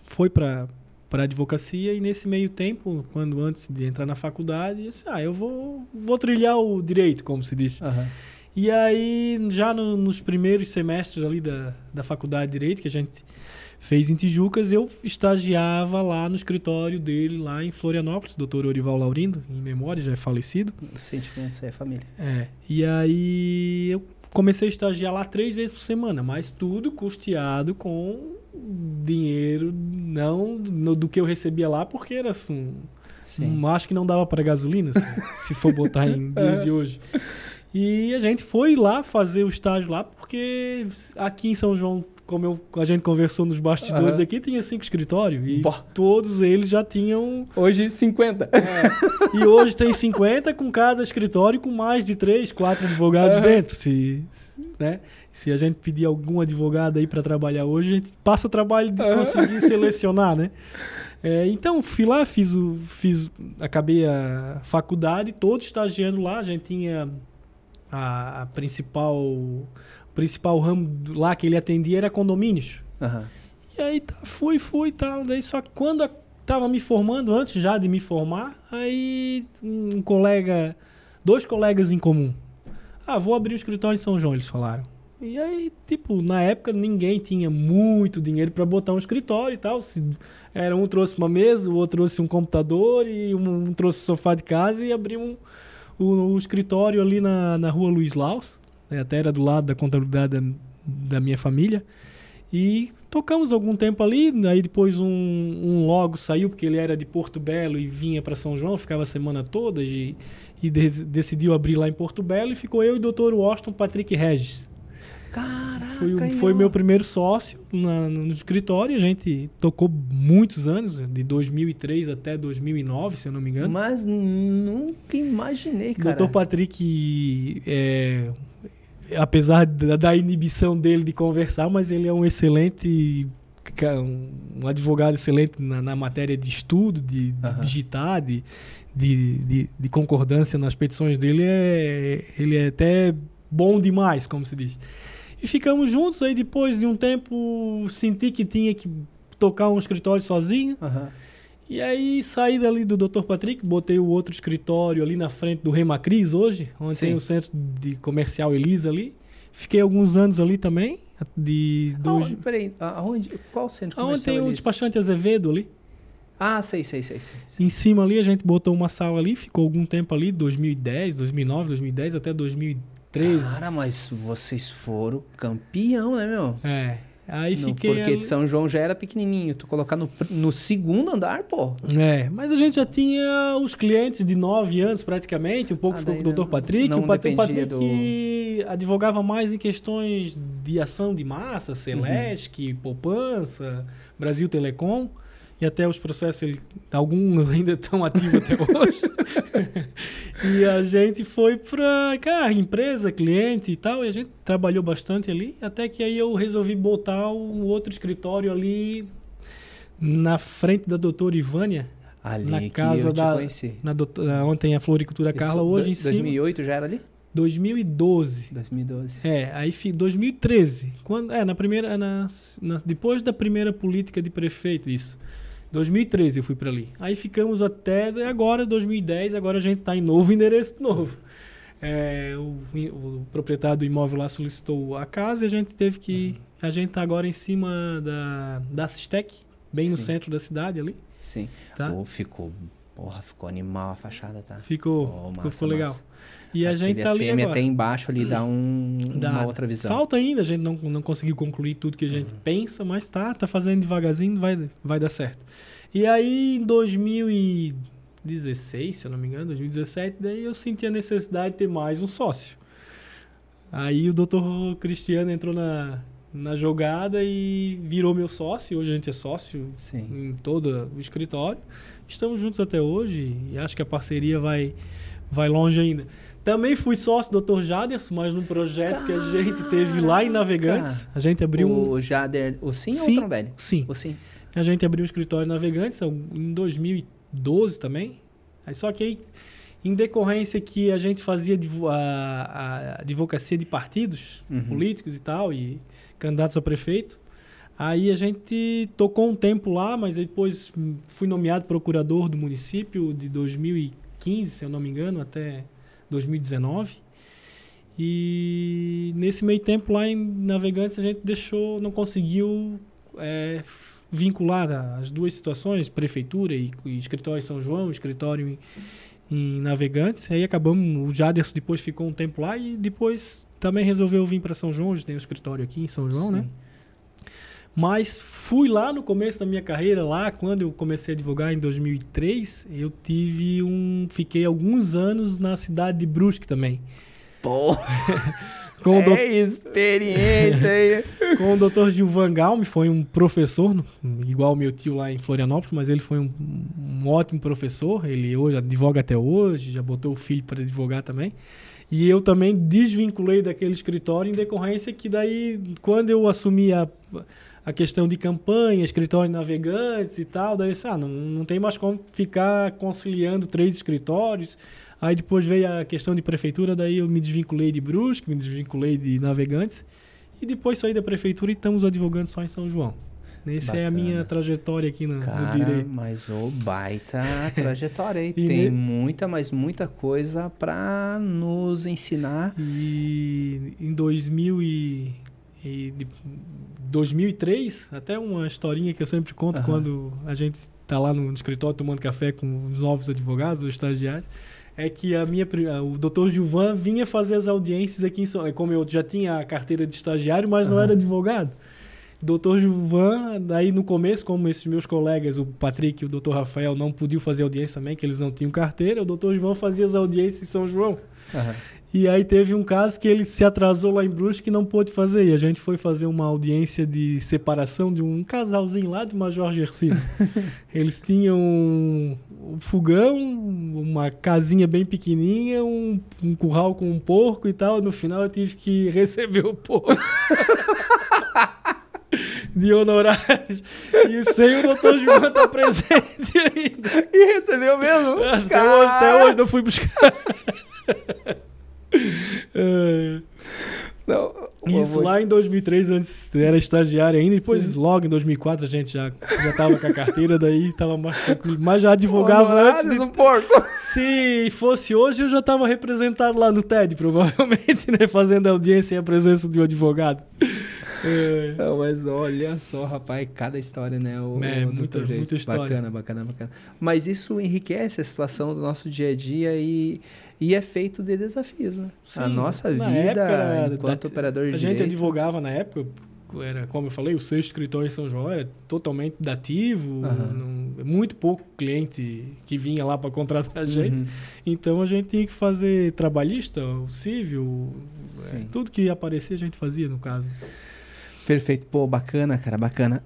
foi para a advocacia, e nesse meio tempo, antes de entrar na faculdade, eu disse, eu vou trilhar o direito, como se diz. E aí, já nos primeiros semestres ali da faculdade de Direito, que a gente fez em Tijucas, eu estagiava lá no escritório dele, lá em Florianópolis, Dr. Orival Laurindo, em memória, já é falecido. O sentimento, isso é família. E aí, eu comecei a estagiar lá 3 vezes por semana, mas tudo custeado com dinheiro, não do que eu recebia lá, porque era assim, acho que não dava para gasolina, se for botar em dias de hoje. E a gente foi lá fazer o estágio lá, porque aqui em São João, como a gente conversou nos bastidores aqui, tinha 5 escritórios. E todos eles já tinham... Hoje, 50. E hoje tem 50, com cada escritório com mais de 3, 4 advogados dentro. Se a gente pedir algum advogado aí para trabalhar hoje, a gente passa trabalho de conseguir selecionar, né? Então, fui lá, acabei a faculdade, todo estagiando lá. A gente tinha... A principal ramo lá que ele atendia era condomínios. E aí fui e tal. Daí, só que quando estava me formando, antes já de me formar, aí 2 colegas em comum. Vou abrir um escritório em São João, eles falaram. E aí, na época ninguém tinha muito dinheiro para botar um escritório e tal. Um trouxe uma mesa, o outro trouxe um computador e um trouxe o sofá de casa e abriu o escritório ali na rua Luiz Laus, até era do lado da contabilidade da minha família, e tocamos algum tempo ali. Aí depois um logo saiu, porque ele era de Porto Belo e vinha para São João, ficava a semana toda, e decidiu abrir lá em Porto Belo, e ficou eu e o Dr. Washington Patrick Regis. Caraca! Foi meu primeiro sócio no escritório. A gente tocou muitos anos, de 2003 até 2009, se eu não me engano. Mas nunca imaginei, cara. O Dr. Patrick, apesar da inibição dele de conversar, mas ele é um excelente, um advogado excelente na matéria de estudo, de digitar, de concordância nas petições dele. Ele é até bom demais, como se diz. E ficamos juntos. Aí depois de um tempo senti que tinha que tocar um escritório sozinho. E aí saí dali do Dr. Patrick, botei o outro escritório ali na frente do Remacris hoje, onde tem o centro de comercial Elisa ali. Fiquei alguns anos ali também. Peraí, qual centro comercial? Onde tem o despachante Azevedo ali. Sei. Em cima ali a gente botou uma sala ali, ficou algum tempo ali, 2010, 2009, 2010 até 2013. Cara, mas vocês foram campeão, né, meu? Aí fiquei... Porque São João já era pequenininho. Tu colocar no segundo andar, pô. Mas a gente já tinha os clientes de 9 anos praticamente. Um pouco ficou com o Dr. Patrick. O Patrick advogava mais em questões de ação de massa, Celesc, poupança, Brasil Telecom. E até os processos, alguns ainda estão ativos até hoje. E a gente foi para empresa, cliente e tal, e a gente trabalhou bastante ali, até que aí eu resolvi botar um outro escritório ali na frente da doutora Ivânia. Ali na que casa eu te conheci. Onde tem a Floricultura Carla, hoje em 2008 já era ali? 2012. 2012. Aí 2013. Depois da primeira política de prefeito, isso. 2013 eu fui para ali. Aí ficamos até agora, 2010, agora a gente está em novo endereço novo. O proprietário do imóvel lá solicitou a casa e a gente teve que... A gente tá agora em cima da Sistec, bem no centro da cidade ali. Sim. Tá? Ficou animal a fachada, tá? Ficou legal. Massa. E a gente tá ali agora. Até embaixo ali dá uma outra visão. Falta ainda, a gente não conseguiu concluir tudo que a gente pensa, mas tá fazendo devagarzinho, vai dar certo. E aí, em 2016, se eu não me engano, 2017, daí eu senti a necessidade de ter mais um sócio. Aí o Dr. Cristiano entrou na jogada e virou meu sócio. Hoje a gente é sócio em todo o escritório. Estamos juntos até hoje e acho que a parceria vai longe ainda. Também fui sócio do Dr. Jaderson, mas num projeto que a gente teve lá em Navegantes. A gente abriu o Jader, o Sim ou o Trombelli? Sim. O Sim. A gente abriu um escritório em Navegantes em 2012 também. Aí, só que aí, em decorrência que a gente fazia a advocacia de partidos políticos e tal, e candidatos a prefeito, aí a gente tocou um tempo lá, mas depois fui nomeado procurador do município de 2015, se eu não me engano, até 2019. E nesse meio tempo lá em Navegantes a gente não conseguiu vincular as duas situações, prefeitura e escritório em São João, escritório em Navegantes. Aí acabamos, o Jaderson depois ficou um tempo lá e depois também resolveu vir para São João, a gente tem um escritório aqui em São João, né? Mas fui lá no começo da minha carreira, lá quando eu comecei a advogar em 2003, eu fiquei alguns anos na cidade de Brusque também. Pô, experiência aí. Com o Dr. Gilvan Galme, foi um professor, igual meu tio lá em Florianópolis, mas ele foi um ótimo professor, ele hoje advoga até hoje, já botou o filho para advogar também. E eu também desvinculei daquele escritório em decorrência que daí, quando eu assumi a questão de campanha, escritório de Navegantes e tal, daí eu disse, não tem mais como ficar conciliando 3 escritórios. Aí depois veio a questão de prefeitura, daí eu me desvinculei de Brusque, me desvinculei de Navegantes e depois saí da prefeitura e estamos advogando só em São João. Essa é a minha trajetória aqui no direito. Mas baita trajetória aí. Tem muita coisa para nos ensinar. E em 2003, até uma historinha que eu sempre conto quando a gente está lá no escritório tomando café com os novos advogados, os estagiários, é que o Dr. Gilvan vinha fazer as audiências aqui em São Paulo. Como eu já tinha a carteira de estagiário, mas não era advogado. Dr. Gilvan, daí no começo, como esses meus colegas, o Patrick e o Dr. Rafael, não podiam fazer audiência também, que eles não tinham carteira, o Dr. Gilvan fazia as audiências em São João. E aí teve um caso que ele se atrasou lá em Brusque e não pôde fazer. E a gente foi fazer uma audiência de separação de um casalzinho lá de Major Gersino. Eles tinham um fogão, uma casinha bem pequenininha, um curral com um porco e tal. No final eu tive que receber o porco. De honorários. E sem o Dr. Gilvan estar presente ainda. E recebeu mesmo? Até hoje eu fui buscar. Isso lá em 2003, antes era estagiário ainda, depois logo em 2004 a gente já tava com a carteira, daí tava mais tranquilo, mas já advogava antes de... porco. Se fosse hoje eu já tava representado lá no TED, provavelmente, né, fazendo audiência em a presença de um advogado. Não, mas olha só, rapaz, cada história, né? Muita história. Bacana. Mas isso enriquece a situação do nosso dia a dia e é feito de desafios, né? Sim, a nossa vida, enquanto operador de direito... A gente advogava na época, era, como eu falei, o 6º escritório em São João era totalmente dativo, muito pouco cliente que vinha lá para contratar a gente. Então a gente tinha que fazer trabalhista, o civil, tudo que aparecia a gente fazia, no caso. Perfeito. Pô, bacana, cara, bacana.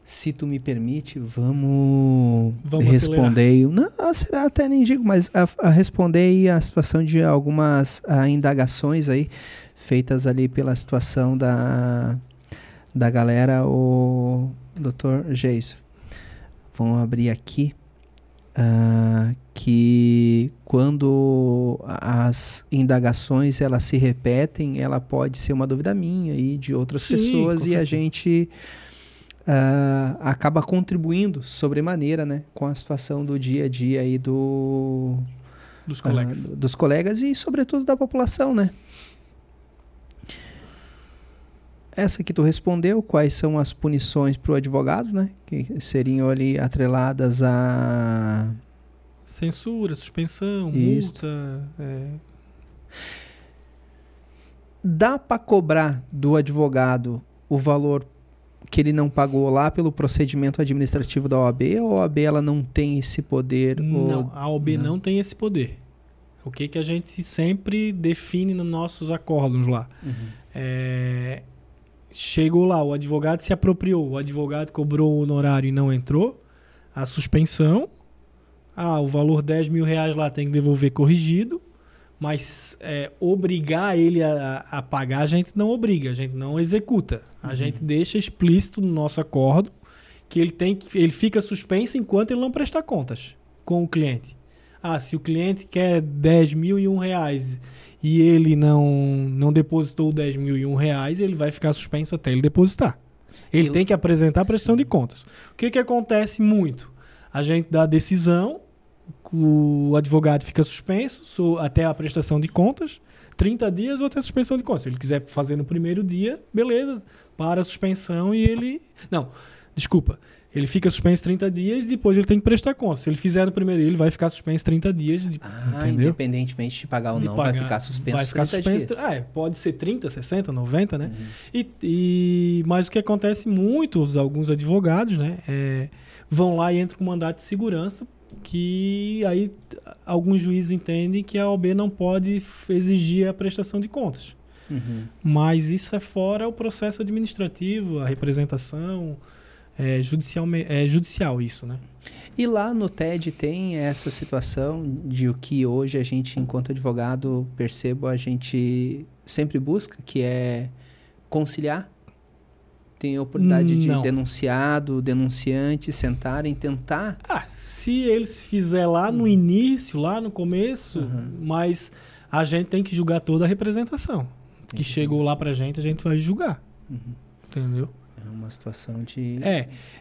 Se tu me permite, vamos responder... Não, até nem digo, mas responder a situação de algumas indagações aí, feitas ali pela situação da galera, o Dr. Geiso. Vamos abrir aqui. Que quando as indagações elas se repetem, ela pode ser uma dúvida minha e de outras pessoas, e a gente acaba contribuindo sobremaneira, né, com a situação do dia a dia aí do dos colegas. Dos colegas e, sobretudo, da população, né? Essa que tu respondeu, quais são as punições para o advogado, né? Que seriam ali atreladas a... Censura, suspensão, Isso. multa. Dá para cobrar do advogado o valor que ele não pagou lá pelo procedimento administrativo da OAB, ou a OAB ela não tem esse poder? Não, a OAB não tem esse poder. O que a gente sempre define nos nossos acórdãos lá? Chegou lá, o advogado se apropriou, o advogado cobrou o honorário e não entrou, a suspensão, o valor R$10.000 lá tem que devolver corrigido, mas obrigar ele a pagar, a gente não obriga, a gente não executa. A gente deixa explícito no nosso acordo que ele fica suspenso enquanto ele não prestar contas com o cliente. Se o cliente quer R$10.001 e ele não depositou R$10.001, ele vai ficar suspenso até ele depositar. Ele tem que apresentar a prestação de contas. O que acontece muito? A gente dá a decisão, o advogado fica suspenso até a prestação de contas, 30 dias ou até a suspensão de contas. Se ele quiser fazer no primeiro dia, beleza, para a suspensão e ele... Não, desculpa. Ele fica suspenso 30 dias e depois ele tem que prestar contas. Se ele fizer no primeiro dia, ele vai ficar suspenso 30 dias. Entendeu? Independentemente de pagar ou não, vai ficar suspenso 30 dias. Pode ser 30, 60, 90, né? Mas o que acontece muito, alguns advogados, né, vão lá e entram com mandato de segurança, que aí alguns juízes entendem que a OAB não pode exigir a prestação de contas. Mas isso é fora o processo administrativo, a representação... judicial isso, né? E lá no TED tem essa situação de o que hoje a gente, enquanto advogado, percebo, a gente sempre busca, que é conciliar. Tem a oportunidade de denunciado, denunciante, sentarem, tentar... Se eles fizer lá no início, lá no começo, mas a gente tem que julgar toda a representação. Que chegou lá pra gente, a gente vai julgar. Entendeu? É uma situação de...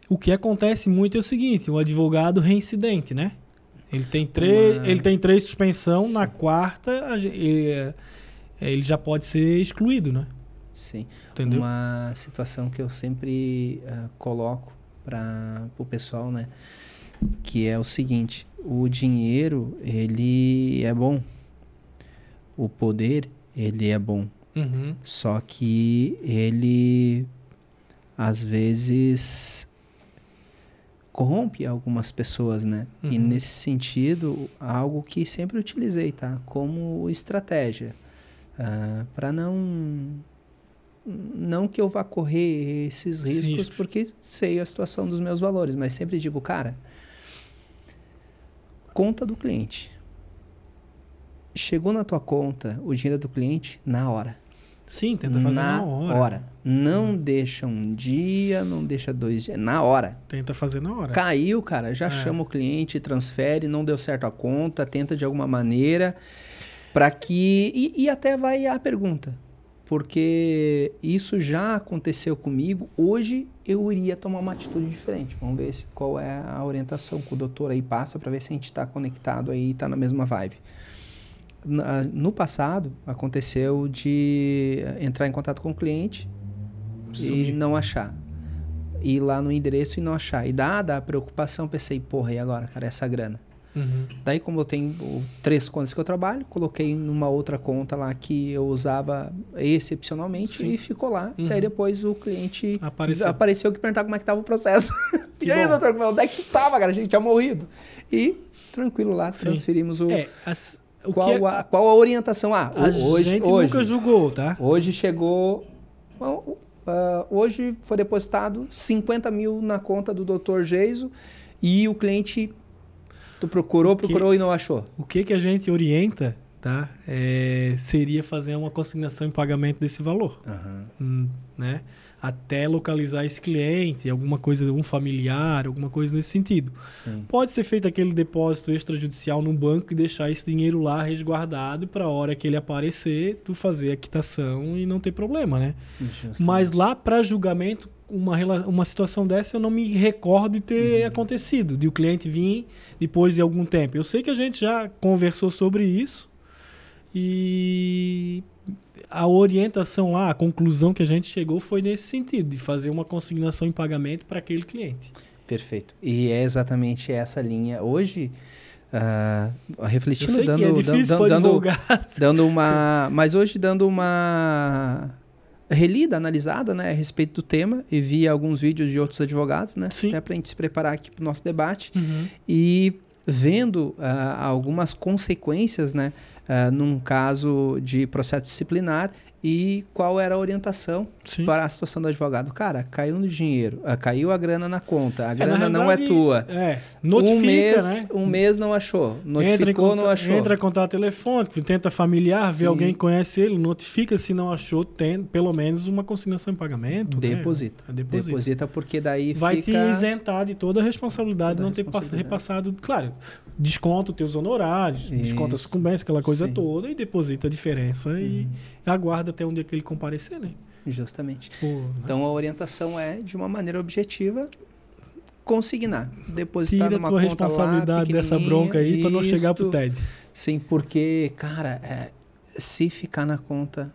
O que acontece muito é o seguinte, o advogado reincidente, né? Ele tem três suspensão, na quarta ele já pode ser excluído, né? Sim. Entendeu? Uma situação que eu sempre coloco para o pessoal, né? Que é o seguinte, o dinheiro, ele é bom. O poder, ele é bom. Só que ele... às vezes corrompe algumas pessoas, né? E nesse sentido, algo que sempre utilizei, tá? Como estratégia. Para não que eu vá correr esses riscos, porque sei a situação dos meus valores, mas sempre digo, cara, conta do cliente. Chegou na tua conta o dinheiro do cliente na hora. Sim, tenta fazer na hora. Não deixa um dia, não deixa 2 dias. Na hora. Tenta fazer na hora. Caiu, cara, já chama o cliente, transfere, não deu certo a conta, tenta de alguma maneira para que... E até vai a pergunta. Porque isso já aconteceu comigo. Hoje eu iria tomar uma atitude diferente. Vamos ver qual é a orientação que o doutor aí passa para ver se a gente está conectado aí e está na mesma vibe. No passado, aconteceu de entrar em contato com o cliente e não achar. Ir lá no endereço e não achar. E dada a preocupação, pensei, porra, e agora, cara, essa grana? Daí, como eu tenho 3 contas que eu trabalho, coloquei numa outra conta lá que eu usava excepcionalmente e ficou lá. Daí depois o cliente apareceu que perguntava como é que estava o processo. E aí, doutor, onde é que tu tava, cara? A gente tinha morrido. E, tranquilo lá, transferimos o... Qual a orientação? Hoje nunca julgou, tá? Hoje chegou... hoje foi depositado 50 mil na conta do Dr. Geiso e o cliente procurou e não achou. O que a gente orienta, tá? Seria fazer uma consignação em pagamento desse valor. Né? Até localizar esse cliente, alguma coisa, um familiar, alguma coisa nesse sentido. Sim. Pode ser feito aquele depósito extrajudicial no banco e deixar esse dinheiro lá resguardado para a hora que ele aparecer, tu fazer a quitação e não ter problema, né? Justamente. Mas lá para julgamento, uma situação dessa eu não me recordo de ter acontecido, de o cliente vir depois de algum tempo. Eu sei que a gente já conversou sobre isso e a orientação lá, a conclusão que a gente chegou foi nesse sentido, de fazer uma consignação em pagamento para aquele cliente. Perfeito. E é exatamente essa linha. Hoje, refletindo, eu sei que é difícil dando uma... Mas hoje dando uma relida, analisada, né, a respeito do tema, e vi alguns vídeos de outros advogados, né, até para a gente se preparar aqui para o nosso debate, e vendo algumas consequências, né, num caso de processo disciplinar, e qual era a orientação para a situação do advogado. Cara, caiu no dinheiro, caiu a grana na conta, a grana não é tua. Notifica, um mês não achou, notificou, não achou. Entra em contato telefônico, tenta familiar, vê alguém que conhece ele, notifica, se não achou, tem pelo menos uma consignação em pagamento. Deposita. Né? Deposita, porque daí vai te isentar de toda a responsabilidade de não ter repassado, claro, desconta os teus honorários, desconta a sucumbência, aquela coisa toda, e deposita a diferença e aguarda até um dia que ele comparecer, né? Justamente. Então a orientação é, de uma maneira objetiva, consignar, depositar numa conta lá, tira a tua responsabilidade dessa bronca aí para não chegar pro TED. Sim, porque, cara, se ficar na conta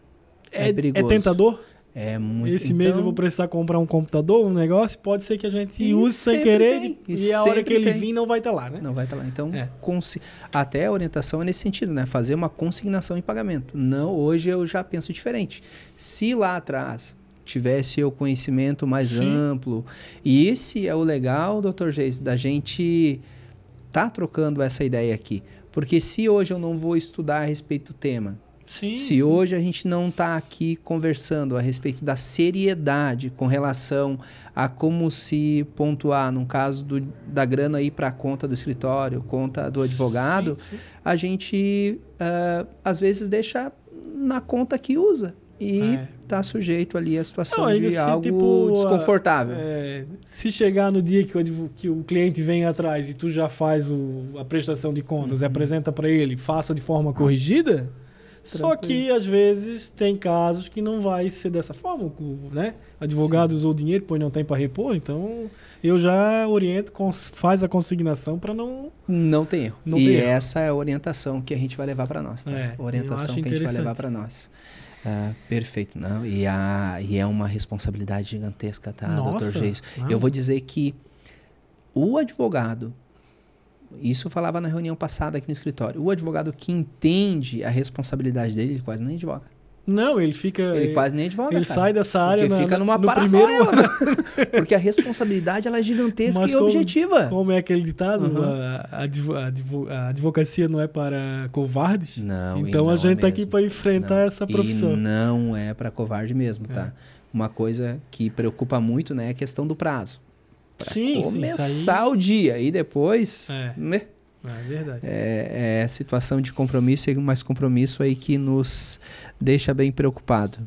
é perigoso. É tentador? É muito. Esse mês eu vou precisar comprar um computador, um negócio, pode ser que a gente use sem querer e a hora que ele vir não vai estar lá, né? Não vai estar lá. Então, até a orientação é nesse sentido, né? Fazer uma consignação em pagamento. Não, hoje eu já penso diferente. Se lá atrás tivesse o conhecimento mais amplo, e esse é o legal, Dr. Geis, da gente tá trocando essa ideia aqui. Porque se hoje eu não vou estudar a respeito do tema, hoje a gente não está aqui conversando a respeito da seriedade com relação a como se pontuar, no caso da grana ir para a conta do escritório, conta do advogado, a gente às vezes deixa na conta que usa e está sujeito ali a situação de algo desconfortável. Se chegar no dia que o cliente vem atrás e tu já faz a prestação de contas e apresenta para ele, faça de forma corrigida... Só que, às vezes, tem casos que não vai ser dessa forma, né? Advogado usou dinheiro, pois não tem para repor, então eu já oriento, faz a consignação para não... Não tem erro. Essa é a orientação que a gente vai levar para nós, tá? A orientação que a gente vai levar para nós. Perfeito. Não, e é uma responsabilidade gigantesca, tá, Dr. Geis? Eu vou dizer que o advogado... Isso eu falava na reunião passada aqui no escritório. O advogado que entende a responsabilidade dele, ele quase nem advoga. Não, ele fica... Ele quase nem advoga, Ele sai dessa área porque fica numa paranoia. Porque a responsabilidade ela é gigantesca e objetiva. Como é aquele ditado? A advocacia não é para covardes? Não. Então a gente está aqui para enfrentar essa profissão. E não é para covarde mesmo, tá? Uma coisa que preocupa muito, né, é a questão do prazo. Começar o dia e depois... né? É verdade. É situação de compromisso e mais compromisso aí que nos deixa bem preocupado.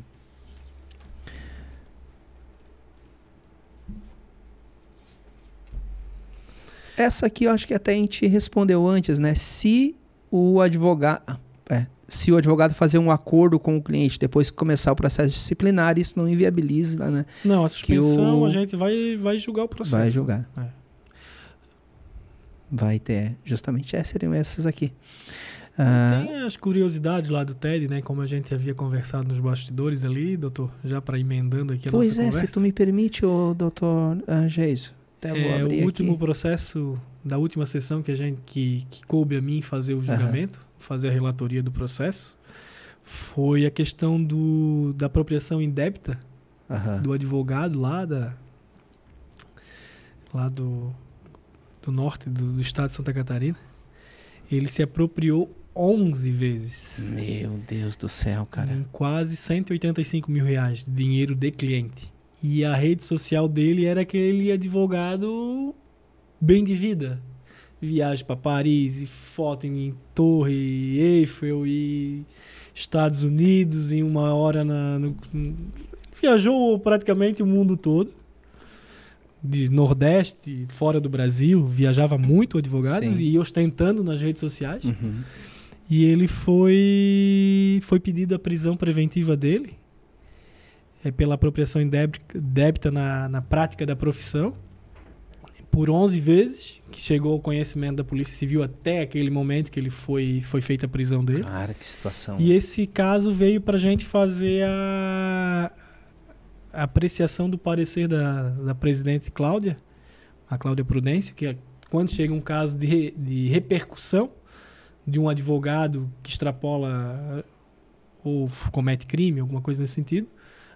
Essa aqui eu acho que até a gente respondeu antes, né? Se o advogado fazer um acordo com o cliente depois que começar o processo disciplinar, isso não inviabiliza, né? Não, a suspensão a gente vai julgar o processo. Vai julgar. Vai ter, justamente seriam essas aqui. Tem as curiosidades lá do TED, né? Como a gente havia conversado nos bastidores ali, doutor, já para emendando aqui a nossa conversa. Se tu me permite, doutor Geiso. O último processo da última sessão que coube a mim fazer o julgamento, fazer a relatoria do processo, foi a questão da apropriação indébita do advogado lá do norte do estado de Santa Catarina. Ele se apropriou 11 vezes. Meu Deus do céu, cara. Em quase R$185 mil de dinheiro de cliente. E a rede social dele era aquele advogado bem de vida. Viagem para Paris, e foto em Torre Eiffel e Estados Unidos em uma hora viajou praticamente o mundo todo. De Nordeste, fora do Brasil, viajava muito advogado e ostentando nas redes sociais. E ele foi pedido a prisão preventiva dele. pela apropriação indébita na prática da profissão, por 11 vezes, que chegou ao conhecimento da Polícia Civil até aquele momento que ele foi feita a prisão dele. Cara, que situação. E esse caso veio para a gente fazer a apreciação do parecer da presidente Cláudia, a Cláudia Prudêncio, que quando chega um caso de repercussão de um advogado que extrapola ou comete crime, alguma coisa nesse sentido,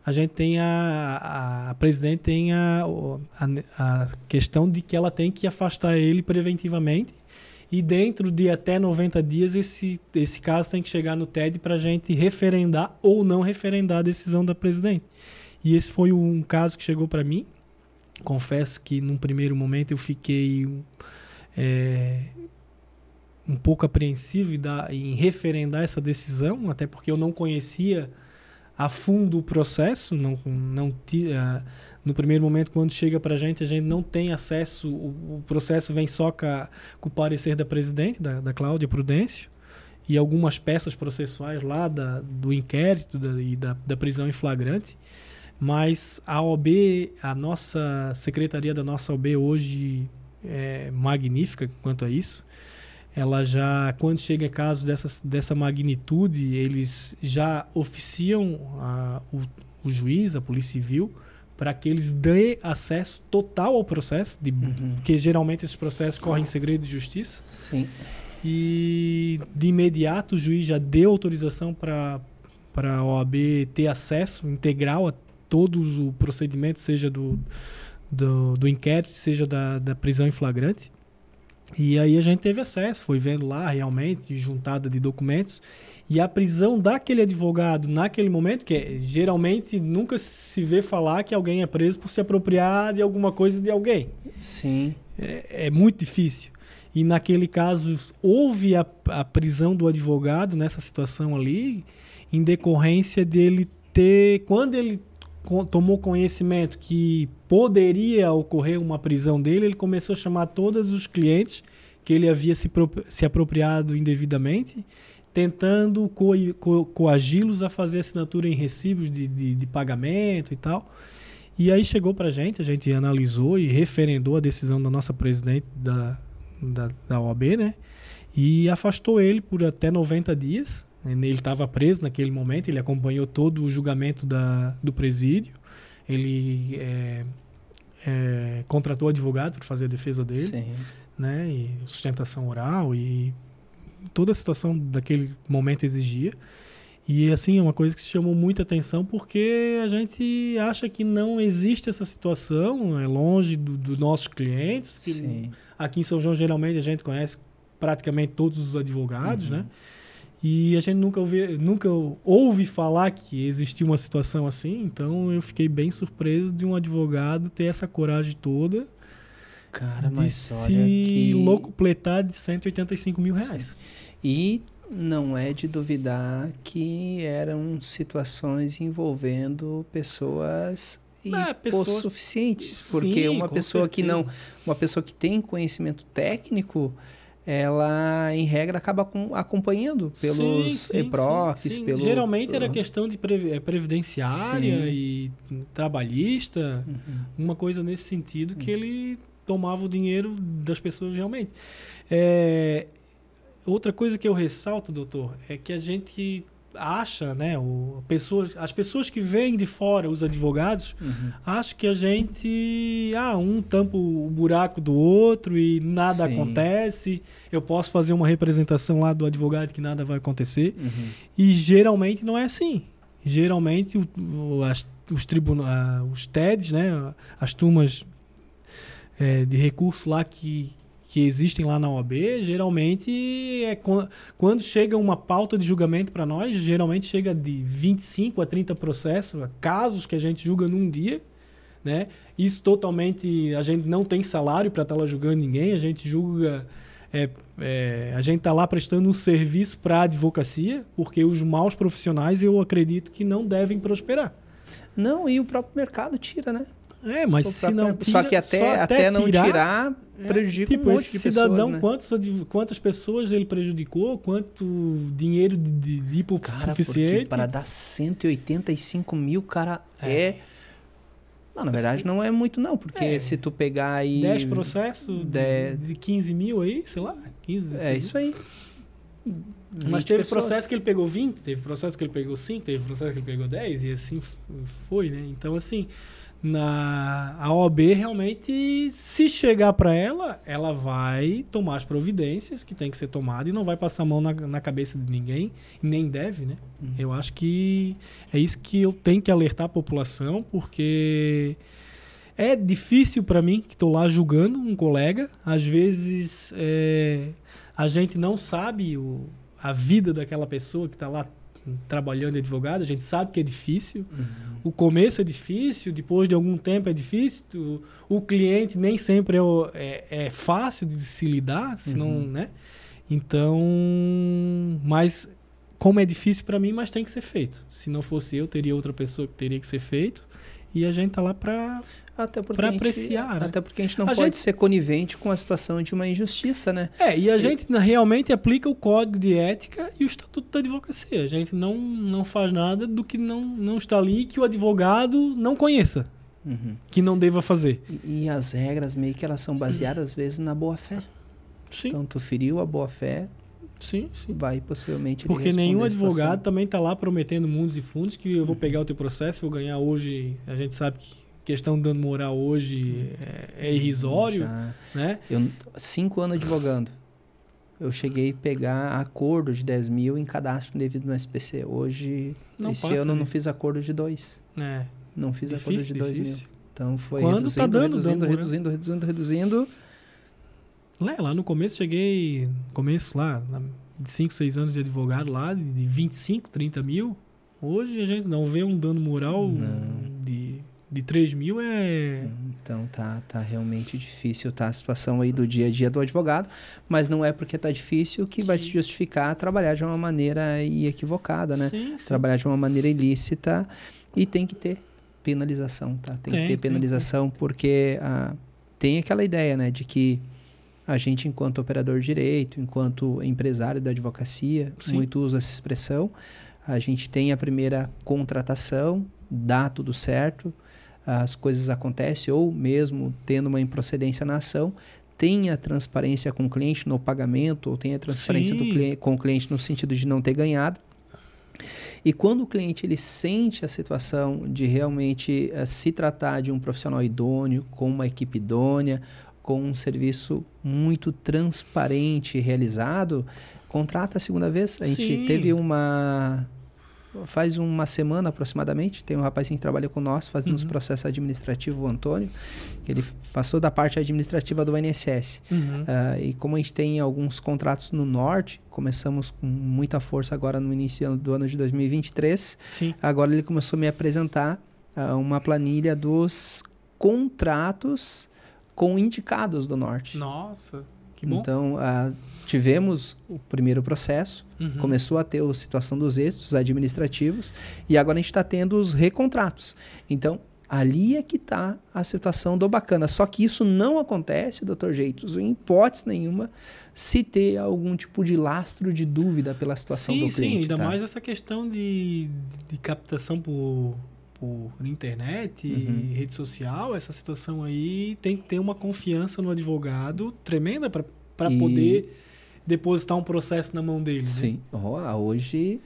a gente tem a presidente tem a questão de que ela tem que afastar ele preventivamente e dentro de até 90 dias esse caso tem que chegar no TED para a gente referendar ou não referendar a decisão da presidente. E esse foi um caso que chegou para mim. Confesso que num primeiro momento eu fiquei um pouco apreensivo em referendar essa decisão, até porque eu não conhecia a fundo o processo, no primeiro momento, quando chega para a gente não tem acesso, o processo vem só com o parecer da presidente, da Cláudia Prudêncio, e algumas peças processuais lá do inquérito e da prisão em flagrante, mas a OAB, a nossa secretaria da nossa OAB hoje é magnífica quanto a isso. Ela já, quando chega em casos dessa magnitude, eles já oficiam o juiz, a Polícia Civil, para que eles dêem acesso total ao processo, porque geralmente esses processos correm em segredo de justiça. Sim. E de imediato o juiz já deu autorização para a OAB ter acesso integral a todos o procedimento, seja do inquérito, seja da prisão em flagrante. E aí a gente teve acesso, foi vendo lá realmente, juntada de documentos, e a prisão daquele advogado naquele momento, que geralmente nunca se vê falar que alguém é preso por se apropriar de alguma coisa de alguém. Sim. É muito difícil. E naquele caso houve a prisão do advogado nessa situação ali, em decorrência dele quando ele tomou conhecimento que poderia ocorrer uma prisão dele, ele começou a chamar todos os clientes que ele havia se apropriado indevidamente, tentando coagi-los a fazer assinatura em recibos de pagamento e tal. E aí chegou para a gente analisou e referendou a decisão da nossa presidente da OAB, né? E afastou ele por até 90 dias. Ele estava preso naquele momento, ele acompanhou todo o julgamento do presídio, ele contratou advogado para fazer a defesa dele. Sim. Né? E sustentação oral e toda a situação daquele momento exigia. E assim, é uma coisa que chamou muita atenção porque a gente acha que não existe essa situação, é longe dos nossos clientes. Sim. Aqui em São João, geralmente, a gente conhece praticamente todos os advogados, né? E a gente nunca ouve falar que existia uma situação assim, então eu fiquei bem surpreso de um advogado ter essa coragem toda. Cara, mas olha que locupletar de R$185 mil. Sim. E não é de duvidar que eram situações envolvendo pessoas hipossuficientes, porque uma pessoa que tem conhecimento técnico, ela, em regra, acaba acompanhando pelos EPROCs. Geralmente era questão de previdenciária e trabalhista, uma coisa nesse sentido, que ele tomava o dinheiro das pessoas realmente. Outra coisa que eu ressalto, doutor, é que a gente acha, né, as pessoas que vêm de fora, os advogados, acham que a gente, um tampa o buraco do outro e nada acontece, eu posso fazer uma representação lá do advogado que nada vai acontecer, e geralmente não é assim. Geralmente os TEDs, né, as turmas de recurso lá que existem lá na OAB, geralmente quando chega uma pauta de julgamento para nós, geralmente chega de 25 a 30 processos, casos que a gente julga num dia, né? Isso totalmente, a gente não tem salário para estar lá julgando ninguém, a gente julga, a gente está lá prestando um serviço para a advocacia, porque os maus profissionais eu acredito que não devem prosperar. Não, e o próprio mercado tira, né? Mas se não tira, só que até não tirar prejudica um monte de cidadão, pessoas, né? Quantas pessoas ele prejudicou, quanto dinheiro de hipossuficiente. Para dar 185 mil, cara, Não, na verdade não é muito não, porque se tu pegar aí... 10 processos de 15 mil aí, sei lá, 15, isso aí. Mas teve processo que ele pegou 20, teve processo que ele pegou 5, teve processo que ele pegou 10, e assim foi, né? Então, assim, a OAB realmente, se chegar para ela vai tomar as providências que tem que ser tomada e não vai passar a mão na cabeça de ninguém, e nem deve, né? Eu acho que é isso que eu tenho que alertar a população, porque é difícil para mim, que estou lá julgando um colega, às vezes a gente não sabe a vida daquela pessoa que está lá trabalhando de advogado, a gente sabe que é difícil, o começo é difícil, depois de algum tempo é difícil, o cliente nem sempre é fácil de se lidar, senão, né? Então, mas como é difícil para mim, mas tem que ser feito. Se não fosse eu, teria outra pessoa que teria que ser feito, e a gente tá lá para apreciar. Até porque a gente não pode ser conivente com a situação de uma injustiça, né? E a gente realmente aplica o Código de Ética e o Estatuto da Advocacia. A gente não faz nada do que não está ali, que o advogado não conheça, que não deva fazer. E as regras meio que elas são baseadas, às vezes, na boa-fé. Sim. Então, tu feriu a boa-fé, sim. vai possivelmente porque nenhum advogado também está lá prometendo mundos e fundos que eu vou pegar o teu processo, vou ganhar hoje. A gente sabe que questão de dano moral hoje é irrisório, né? 5 anos advogando, eu cheguei a pegar acordo de 10 mil em cadastro indevido no SPC. Hoje, esse ano, eu não fiz acordo de 2. Não fiz acordo de 2 mil. Então, foi reduzindo. Lá no começo, cheguei... de 5, 6 anos de advogado lá, de 25, 30 mil. Hoje a gente não vê um dano moral de 3 mil. Então tá realmente difícil, a situação aí do dia a dia do advogado, mas não é porque tá difícil que vai se justificar trabalhar de uma maneira equivocada, né? Sim. Trabalhar de uma maneira ilícita, e tem que ter penalização, tá? Tem que ter penalização, porque tem aquela ideia, né, de que a gente, enquanto operador de direito, enquanto empresário da advocacia, muito usa essa expressão, a gente tem a primeira contratação, dá tudo certo, as coisas acontecem, ou mesmo tendo uma improcedência na ação, tem a transparência com o cliente no pagamento, ou tem a transparência com o cliente no sentido de não ter ganhado. E quando o cliente ele sente a situação de realmente se tratar de um profissional idôneo, com uma equipe idônea, com um serviço muito transparente realizado, contrata a segunda vez. A gente teve faz uma semana aproximadamente, tem um rapazinho que trabalha com nós, fazendo os processos administrativos, o Antônio, que ele passou da parte administrativa do INSS. E como a gente tem alguns contratos no norte, começamos com muita força agora no início do ano de 2023, agora ele começou a me apresentar uma planilha dos contratos com indicados do norte. Nossa, que bom. Então, tivemos o primeiro processo, começou a ter a situação dos êxitos administrativos, e agora a gente está tendo os recontratos. Então, ali é que está a situação do bacana. Só que isso não acontece, Dr. Jeitos, em hipótese nenhuma, se ter algum tipo de lastro de dúvida pela situação do cliente. Sim, ainda mais essa questão de captação por internet e rede social. Essa situação aí tem que ter uma confiança no advogado tremenda para poder depositar um processo na mão dele. Sim. Né? Hoje,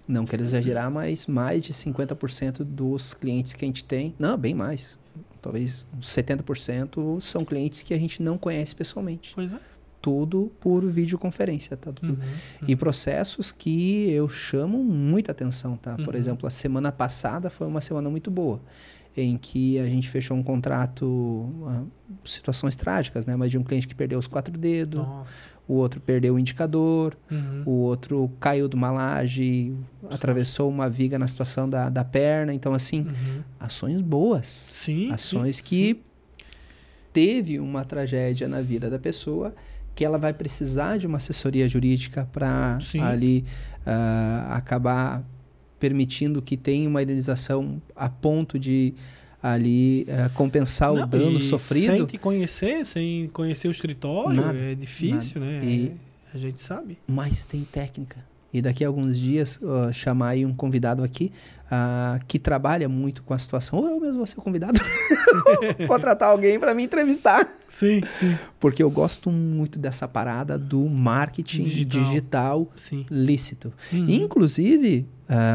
não quero exagerar, mas mais de 50% dos clientes que a gente tem, não, bem mais, talvez uns 70% são clientes que a gente não conhece pessoalmente. Pois é. Tudo por videoconferência, tá? E processos que eu chamo muita atenção, tá? Por exemplo, a semana passada foi uma semana muito boa, em que a gente fechou um contrato, situações trágicas, né? Mas de um cliente que perdeu os 4 dedos, o outro perdeu o indicador, o outro caiu de uma laje, atravessou uma viga na situação da perna. Então, assim, ações boas. Ações que teve uma tragédia na vida da pessoa, que ela vai precisar de uma assessoria jurídica para ali acabar permitindo que tenha uma indenização a ponto de ali compensar o dano sofrido. Sem conhecer o escritório, nada, é difícil, nada. Né? A gente sabe. Mas tem técnica. E daqui a alguns dias, chamar aí um convidado aqui que trabalha muito com a situação. Ou eu mesmo vou ser convidado. Contratar alguém para me entrevistar. Sim. Porque eu gosto muito dessa parada do marketing digital lícito. Inclusive,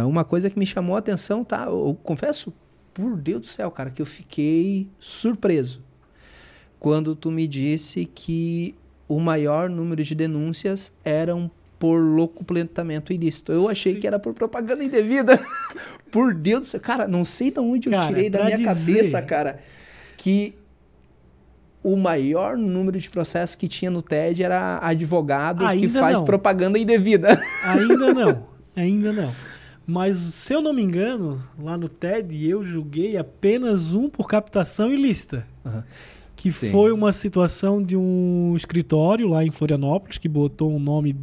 uma coisa que me chamou a atenção, tá? Eu confesso, por Deus do céu, cara, que eu fiquei surpreso quando tu me disse que o maior número de denúncias eram por locupletamento ilícito. Eu achei que era por propaganda indevida. Por Deus do céu. Cara, não sei de onde eu tirei da minha cabeça, cara, que o maior número de processos que tinha no TED era advogado que faz propaganda indevida. Ainda não. Mas, se eu não me engano, lá no TED eu julguei apenas um por captação ilícita. Que foi uma situação de um escritório lá em Florianópolis que botou o nome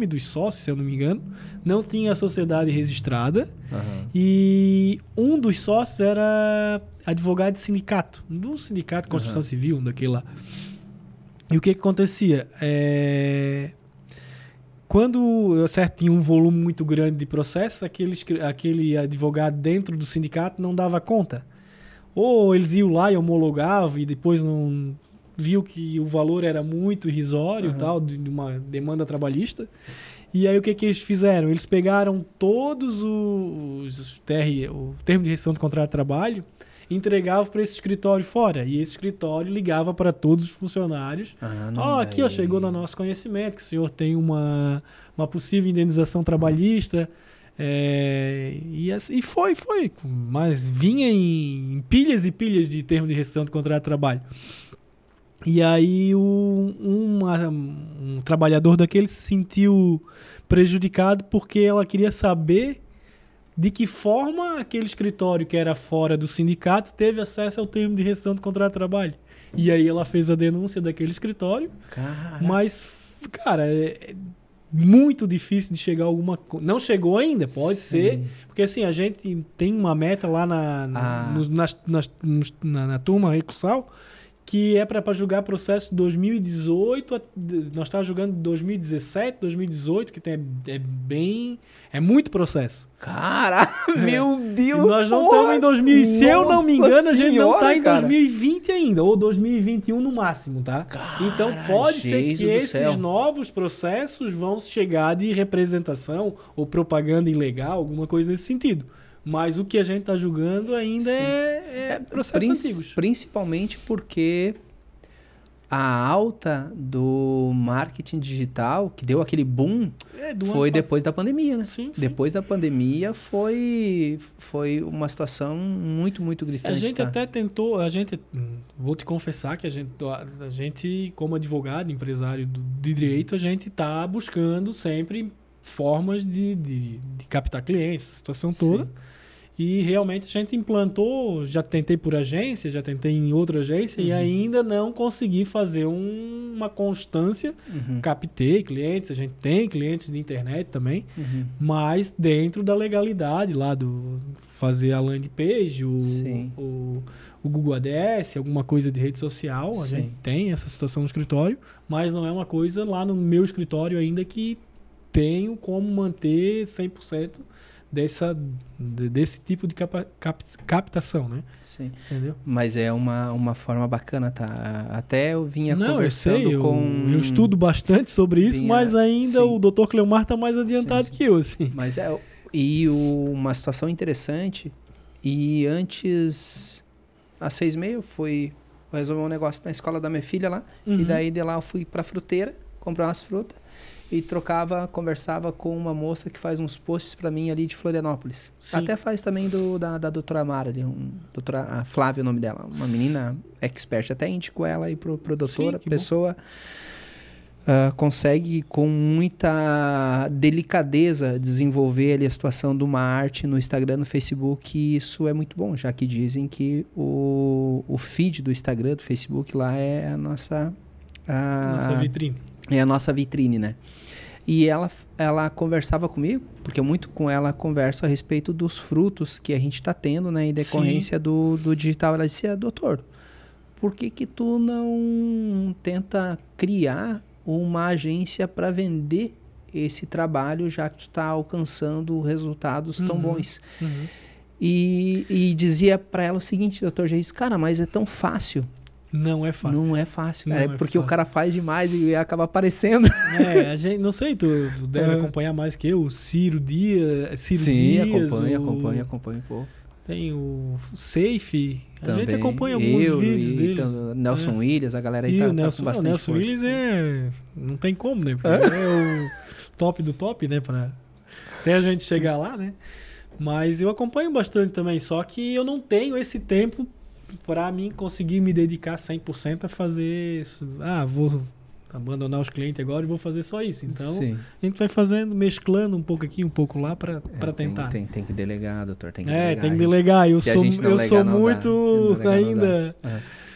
dos sócios, se eu não me engano, não tinha a sociedade registrada e um dos sócios era advogado de sindicato, do sindicato de construção civil, daquele lá. E o que acontecia? Quando tinha um volume muito grande de processos, aquele advogado dentro do sindicato não dava conta. Ou eles iam lá e homologavam e depois não viu que o valor era muito irrisório, tal, de uma demanda trabalhista. E aí o que eles fizeram? Eles pegaram todos o termo de rescisão de contrato de trabalho e entregavam para esse escritório fora. E esse escritório ligava para todos os funcionários. Aqui chegou no nosso conhecimento que o senhor tem uma possível indenização trabalhista. E foi. Mas vinha em pilhas e pilhas de termo de rescisão de contrato de trabalho. E aí um trabalhador daquele se sentiu prejudicado porque ela queria saber de que forma aquele escritório que era fora do sindicato teve acesso ao termo de rescisão de contrato de trabalho. E aí ela fez a denúncia daquele escritório. Caraca. Mas, cara, é muito difícil de chegar a alguma coisa. Não chegou ainda, pode ser. Porque assim, a gente tem uma meta lá na turma recursal que é para julgar processo de 2018, nós estávamos julgando 2017, 2018, que é muito processo. Cara, meu Deus! E nós não estamos em 2000, se eu não me engano, a gente não está em 2020 ainda, ou 2021 no máximo, tá? Cara, então pode ser que esses novos processos vão chegar de representação ou propaganda ilegal, alguma coisa nesse sentido. Mas o que a gente está julgando ainda é processos antigos. Principalmente porque a alta do marketing digital, que deu aquele boom, foi depois da pandemia, né? Sim. Depois da pandemia foi uma situação muito, muito gritante. A gente até tentou, vou te confessar que a gente como advogado, empresário de direito, a gente está buscando sempre formas de captar clientes, essa situação toda. E realmente a gente implantou, já tentei por agência, já tentei em outra agência e ainda não consegui fazer uma constância. Captei clientes, a gente tem clientes de internet também, mas dentro da legalidade lá do fazer a landing page, o Google ADS, alguma coisa de rede social, a gente tem essa situação no escritório, mas não é uma coisa lá no meu escritório ainda que tenho como manter 100% desse tipo de captação, né? Sim. Entendeu? Mas é uma forma bacana, tá? Até eu vinha conversando eu estudo bastante sobre isso, mas ainda o Dr. Cleomar está mais adiantado que eu, assim. Mas uma situação interessante, e antes, há 6 meses, eu fui resolver um negócio na escola da minha filha lá, e daí de lá eu fui pra fruteira, comprar umas frutas, e conversava com uma moça que faz uns posts para mim ali de Florianópolis. Sim. Até faz também da doutora Mara ali, a Flávia é o nome dela, uma menina expert. Até indico ela aí pro doutor, a pessoa consegue com muita delicadeza desenvolver ali a situação de uma arte no Instagram, no Facebook, e isso é muito bom, já que dizem que o feed do Instagram, do Facebook lá é a nossa vitrine. É a nossa vitrine, né? E ela conversava comigo, porque eu muito com ela converso a respeito dos frutos que a gente está tendo, né, em decorrência do digital. Ela disse, doutor, por que tu não tenta criar uma agência para vender esse trabalho, já que tu está alcançando resultados tão bons? E dizia para ela o seguinte, doutor Geis, cara, mas é tão fácil. Não é fácil. Não é fácil. Não é é porque fácil. o cara faz demais e acaba aparecendo. A gente, não sei, tu deve acompanhar mais que eu, o Ciro Dias. Sim, acompanho, pô. Tem o Safe. A Também, gente acompanha alguns vídeos deles. Nelson Williams, a galera aí tá com bastante Nelson força. Williams não tem como, né? Porque é o top do top, né? Pra até a gente chegar lá, né? Mas eu acompanho bastante também, só que eu não tenho esse tempo para mim conseguir me dedicar 100% a fazer isso. Vou abandonar os clientes agora e vou fazer só isso. Então, a gente vai fazendo, mesclando um pouco aqui, um pouco lá para tentar. Tem que delegar, doutor. Tem que delegar. Tem que delegar. Eu sou muito ainda...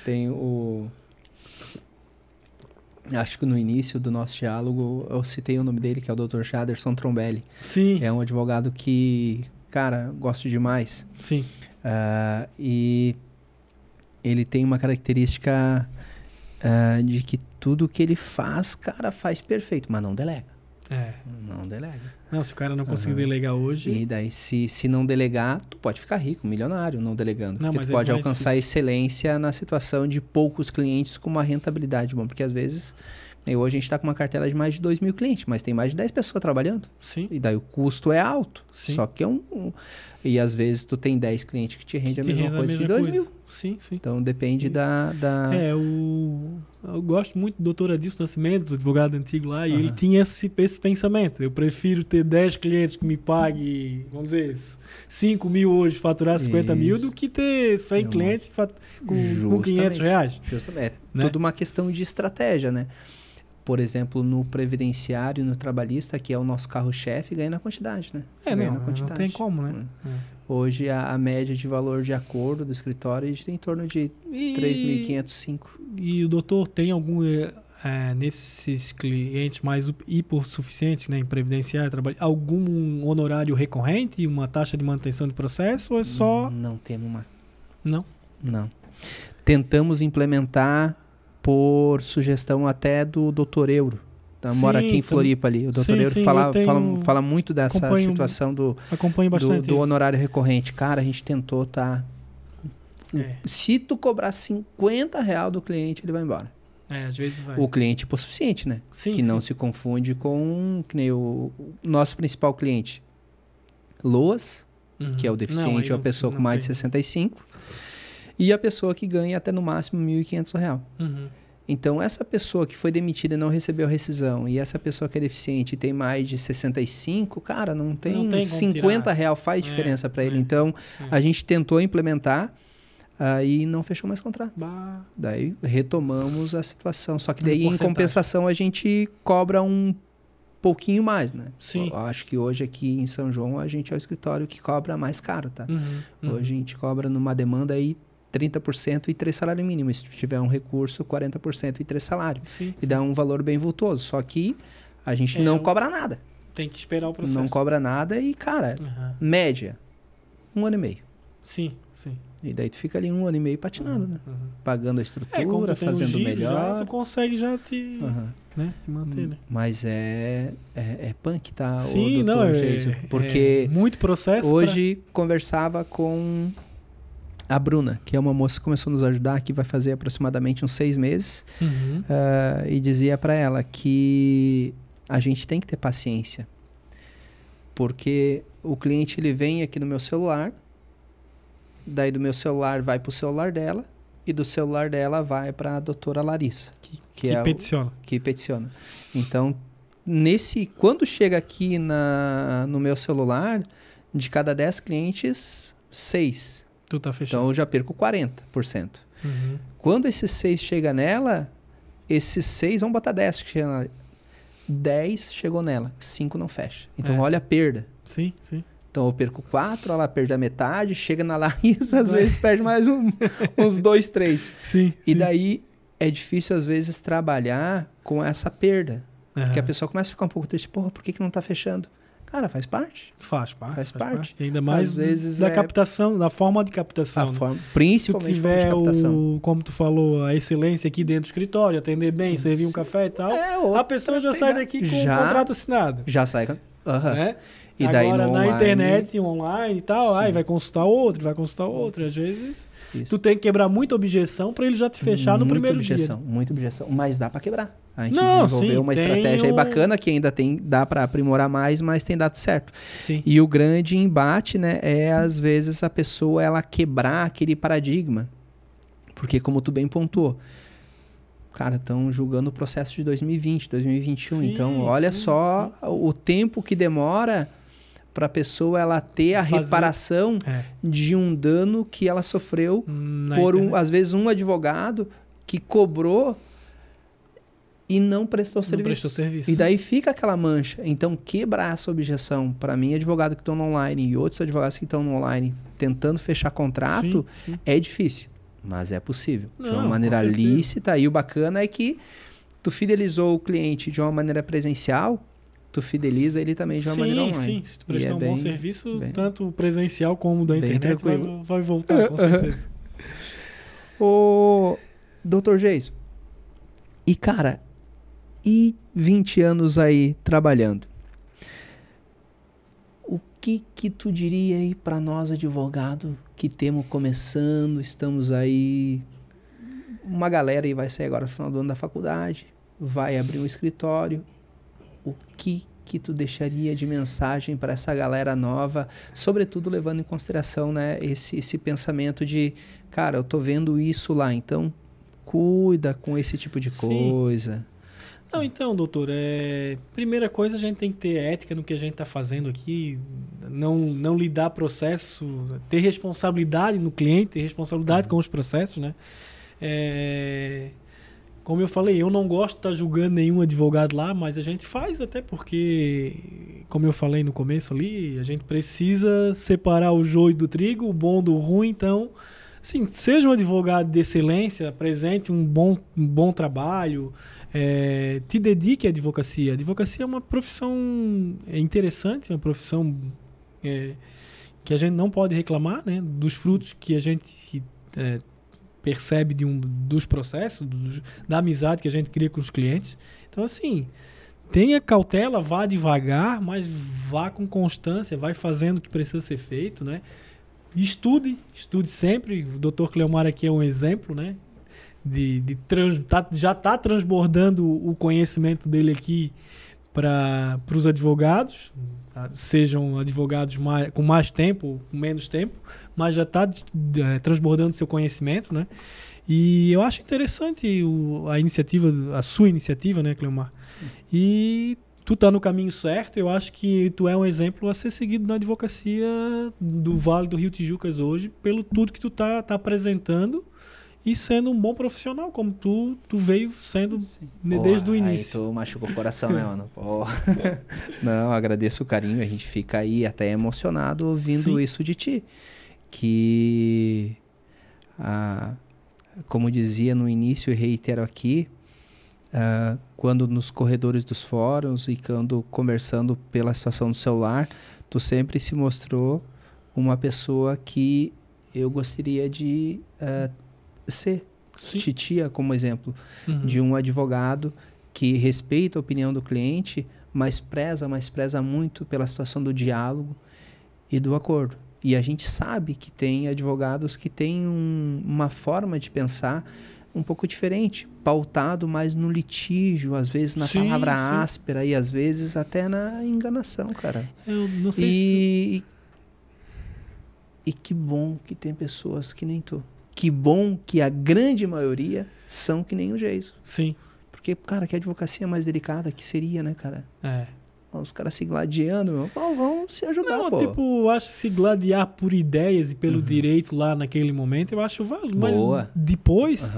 Tem o... Acho que no início do nosso diálogo eu citei o nome dele, que é o Dr. Jaderson Trombelli. Sim. É um advogado que, cara, gosto demais. Sim. E ele tem uma característica de que tudo que ele faz, cara, faz perfeito, mas não delega. Não delega. Não, se o cara não conseguir delegar hoje... E daí, se não delegar, tu pode ficar rico, milionário, não delegando. Não, porque tu pode alcançar excelência na situação de poucos clientes com uma rentabilidade bom. Porque às vezes, hoje a gente está com uma cartela de mais de 2 mil clientes, mas tem mais de 10 pessoas trabalhando. Sim. E daí o custo é alto. Sim. Só que e às vezes tu tem 10 clientes que te rendem a mesma coisa que 2 mil. Sim. Então depende da... Eu gosto muito do Dr. Adilson Nascimento, o advogado antigo lá, e ele tinha esse pensamento. Eu prefiro ter 10 clientes que me paguem, vamos dizer, 5 mil hoje, faturar 50 mil, do que ter 100 clientes com 500 reais. Justamente. Tudo uma questão de estratégia, né? Por exemplo, no previdenciário, no trabalhista, que é o nosso carro-chefe, ganha na quantidade, né? Não tem como, né? Hoje, a média de valor de acordo do escritório é em torno de 3.500, 5. E o doutor tem algum, nesses clientes mais hipossuficientes, né, em previdenciário, algum honorário recorrente, uma taxa de manutenção de processo, ou é só... Não temos uma... Não? Tentamos implementar por sugestão até do Dr. Euro. Mora aqui em Floripa ali. O Dr. Euro fala muito dessa situação do honorário recorrente. Cara, a gente tentou, tá? Se tu cobrar R$50 do cliente, ele vai embora. Às vezes vai. O cliente hipossuficiente, né? Que não se confunde com que nem o nosso principal cliente. Loas, que é o deficiente, ou a pessoa com mais de 65. E a pessoa que ganha até no máximo R$1.500. Então, essa pessoa que foi demitida e não recebeu a rescisão, e essa pessoa que é deficiente e tem mais de 65, cara, não tem R$50 faz diferença para ele. Então, a gente tentou implementar e não fechou mais contrato. Daí, retomamos a situação. Só que daí, em compensação, a gente cobra um pouquinho mais, né? Sim. Eu acho que hoje aqui em São João, a gente é o escritório que cobra mais caro, tá? Hoje a gente cobra numa demanda aí 30% e 3 salários mínimos. Se tiver um recurso, 40% e 3 salários. E dá um valor bem vultoso. Só que a gente não cobra nada. Tem que esperar o processo. Não cobra nada e, cara, média, 1 ano e meio. Sim. E daí tu fica ali 1 ano e meio patinando, né? Pagando a estrutura, fazendo melhor. Tu consegue já te manter, né? Mas é punk, tá? Sim, o Dr. Geiso, porque muito processo. Hoje conversava com a Bruna, que é uma moça que começou a nos ajudar, que vai fazer aproximadamente uns 6 meses, e dizia para ela que a gente tem que ter paciência, porque o cliente ele vem aqui no meu celular, daí do meu celular vai pro celular dela, e do celular dela vai para a doutora Larissa, que peticiona. Que peticiona. Então, quando chega aqui no meu celular, de cada 10 clientes, 6. Tu tá fechando. Então eu já perco 40%. Quando esses 6 chegam nela, esses 6 vão botar 10 que chegam nela. 10 chegou nela, 5 não fecha. Então olha a perda. Sim. Então eu perco 4, ela perde a metade, chega na Larissa, às vezes perde mais uns 2, 3. Sim. E daí é difícil às vezes trabalhar com essa perda. Porque a pessoa começa a ficar um pouco triste. Porra, por que não tá fechando? Cara, faz parte. Faz parte. E ainda mais às vezes da captação, da forma de captação. Principalmente se tiver forma de captação. como tu falou, a excelência aqui dentro do escritório, atender bem, servir um café e tal, a pessoa já sai daqui com o contrato assinado. Já sai. Né? E daí agora, na online, internet, online e tal, aí vai consultar outro. Às vezes, tu tem que quebrar muita objeção para ele já te fechar no primeiro dia. Muita objeção. Mas dá para quebrar. A gente desenvolveu uma estratégia aí bacana que ainda dá para aprimorar mais, mas tem dado certo. Sim. E o grande embate, né, é às vezes a pessoa ela quebrar aquele paradigma. Porque como tu bem pontuou, cara, estão julgando o processo de 2020, 2021. Sim, então, olha só o tempo que demora para a pessoa ela ter a reparação de um dano que ela sofreu por, às vezes, um advogado que cobrou e não prestou serviço. E daí fica aquela mancha. Então, quebrar essa objeção, para mim, advogado que estão no online e outros advogados que estão no online tentando fechar contrato, é difícil. Mas é possível. De uma maneira lícita. E o bacana é que tu fidelizou o cliente de uma maneira presencial, tu fideliza ele também de uma maneira online. Sim, se tu prestar um bom serviço, tanto presencial como da internet, vai voltar, com certeza. Ô, Dr. Geison, e cara, e 20 anos aí trabalhando? O que tu diria aí para nós, advogado, que temos começando, estamos aí, uma galera aí vai sair agora no final do ano da faculdade, vai abrir um escritório, o que tu deixaria de mensagem para essa galera nova, sobretudo levando em consideração, né, esse pensamento de, cara, eu tô vendo isso lá, então cuida com esse tipo de coisa. Não, então, doutor, primeira coisa, a gente tem que ter ética no que a gente está fazendo aqui, não lidar processo, ter responsabilidade no cliente, ter responsabilidade com os processos, né? Como eu falei, eu não gosto de estar julgando nenhum advogado lá, mas a gente faz até porque, como eu falei no começo ali, a gente precisa separar o joio do trigo, o bom do ruim, então, assim, seja um advogado de excelência, apresente um bom trabalho, te dedique à advocacia. A advocacia é uma profissão interessante, uma profissão que a gente não pode reclamar, né, dos frutos que a gente percebe dos processos, da amizade que a gente cria com os clientes. Então, assim, tenha cautela, vá devagar, mas vá com constância, vai fazendo o que precisa ser feito, né? Estude sempre. O Dr. Cleomar aqui é um exemplo, né? Já está transbordando o conhecimento dele aqui para os advogados, sejam advogados com mais tempo, com menos tempo, mas já está transbordando seu conhecimento, né? E eu acho interessante a sua iniciativa, né, Cleomar? E tu está no caminho certo. Eu acho que tu é um exemplo a ser seguido na advocacia do Vale do Rio Tijucas hoje, pelo tudo que tu tá apresentando e sendo um bom profissional, como tu veio sendo desde o início. Aí tu machucou o coração, né, mano? Não, agradeço o carinho. A gente fica aí até emocionado ouvindo isso de ti. Que, como dizia no início e reitero aqui, quando nos corredores dos fóruns e quando conversando pela situação do celular, tu sempre se mostrou uma pessoa que eu gostaria de ser. Titia, como exemplo, de um advogado que respeita a opinião do cliente, mas preza muito pela situação do diálogo e do acordo. E a gente sabe que tem advogados que têm uma forma de pensar um pouco diferente, pautado mais no litígio, às vezes na palavra áspera e às vezes até na enganação, cara. Eu não sei E que bom que tem pessoas que nem tu. Que bom que a grande maioria são que nem o Geison. Sim. Porque, cara, que advocacia mais delicada que seria, né, cara? Os caras se gladiando, meu. Vão se ajudar, pô. Eu acho que se gladiar por ideias e pelo direito lá naquele momento, eu acho válido. Mas depois,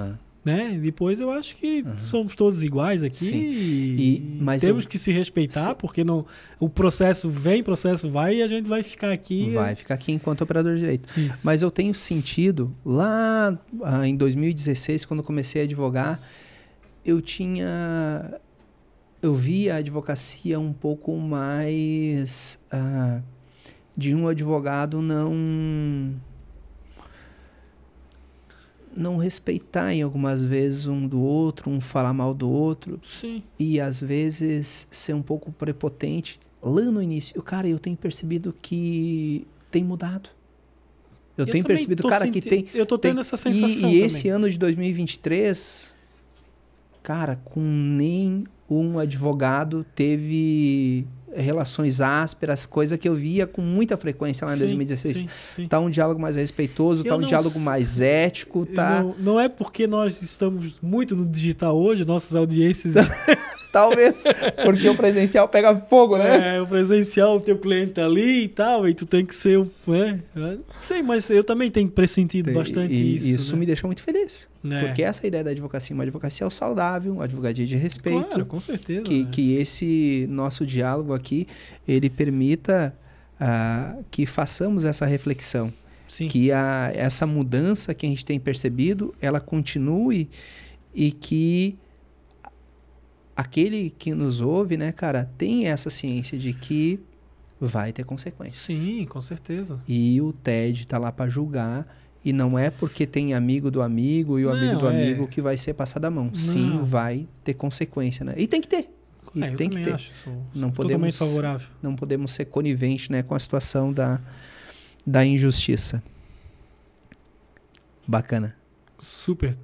né? Depois eu acho que somos todos iguais aqui mas temos que se respeitar, porque o processo vem, o processo vai e a gente vai ficar aqui. Vai ficar aqui enquanto operador de direito. Isso. Mas eu tenho sentido, lá em 2016, quando comecei a advogar, eu tinha eu vi a advocacia um pouco mais de um advogado não respeitar em algumas vezes um do outro, um falar mal do outro. Sim. E às vezes ser um pouco prepotente. Lá no início, cara, eu tenho percebido que tem mudado. Eu tenho percebido, cara, que tem... Eu tô tendo essa sensação E esse ano de 2023, cara, com nenhum advogado teve relações ásperas, coisa que eu via com muita frequência lá em 2016. Sim. Tá um diálogo mais respeitoso, tá um diálogo mais ético, tá... Não é porque nós estamos muito no digital hoje, nossas audiências... Talvez, porque o presencial pega fogo, né? O presencial, o teu cliente tá ali e tal, e tu tem que ser... Não sei, mas eu também tenho pressentido bastante isso. Isso, né? Me deixa muito feliz. Porque essa é a ideia da advocacia, uma advocacia saudável, uma advocacia de respeito. Claro, com certeza. Que esse nosso diálogo aqui, ele permita que façamos essa reflexão. Sim. Que essa mudança que a gente tem percebido, ela continue e que aquele que nos ouve, né, cara, tem essa ciência de que vai ter consequências. Sim, com certeza. E o TED tá lá para julgar, e não é porque tem amigo do amigo e o amigo do amigo que vai ser passado a mão. Não. Sim, vai ter consequência, né? E tem que ter. Eu tem que ter. Acho, não totalmente favorável. Não podemos ser coniventes, né, com a situação da injustiça. Bacana. Super.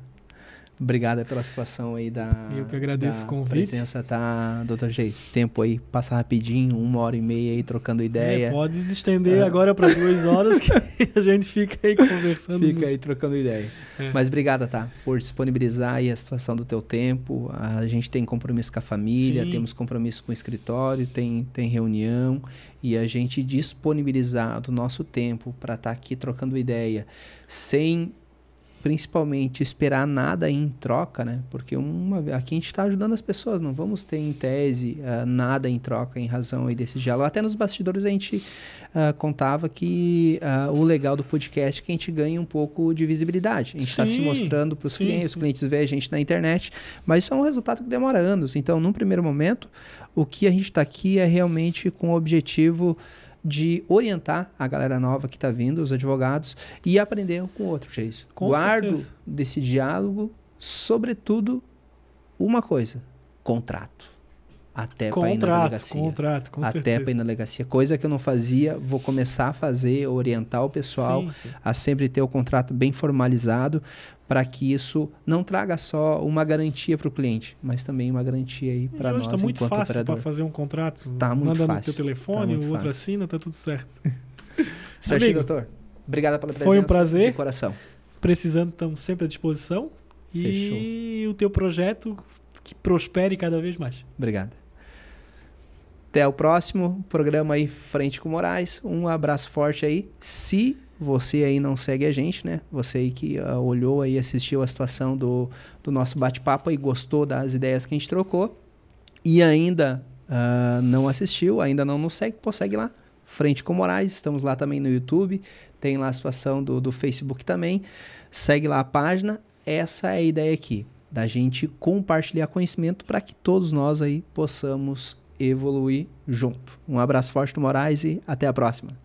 Obrigado pela situação aí Eu que agradeço o convite. Presença, tá, doutor Geis? Tempo aí, passa rapidinho, 1h30 aí, trocando ideia. Pode se estender agora para 2 horas que a gente fica aí conversando. Fica aí trocando ideia. Mas obrigado, tá, por disponibilizar aí a situação do teu tempo. A gente tem compromisso com a família, temos compromisso com o escritório, tem reunião. E a gente disponibilizar do nosso tempo para estar aqui trocando ideia, sem... principalmente esperar nada em troca, né? Porque aqui a gente está ajudando as pessoas, não vamos ter em tese nada em troca em razão aí desse diálogo. Até nos bastidores a gente contava que o legal do podcast é que a gente ganha um pouco de visibilidade. A gente está se mostrando para os clientes, os clientes veem a gente na internet, mas isso é um resultado que demora anos. Então, num primeiro momento, o que a gente está aqui é realmente com o objetivo de orientar a galera nova que está vindo, os advogados, e aprender um com o outro, Geis. Guardo desse diálogo, sobretudo, uma coisa: contrato. Até para ir na delegacia. Contrato, com certeza. Até para ir na delegacia. Coisa que eu não fazia, vou começar a fazer, orientar o pessoal a sempre ter o contrato bem formalizado, para que isso não traga só uma garantia para o cliente, mas também uma garantia aí para nós, tá muito enquanto fácil operador. para fazer um contrato. Tá muito fácil. Manda no teu telefone, o outro assina, tá tudo certo. Certinho, doutor. Obrigado pela presença. Foi um prazer. De coração. Precisando, estamos sempre à disposição. Fechou. E o teu projeto que prospere cada vez mais. Obrigado. Até o próximo programa aí, Frente com Moraes. Um abraço forte aí. Se você aí não segue a gente, né? Você aí que olhou aí, assistiu a situação do nosso bate-papo e gostou das ideias que a gente trocou e ainda não assistiu, ainda não nos segue, pô, segue lá. Frente com Moraes. Estamos lá também no YouTube. Tem lá a situação do Facebook também. Segue lá a página. Essa é a ideia aqui, da gente compartilhar conhecimento para que todos nós aí possamos evoluir junto. Um abraço forte do Moraes e até a próxima.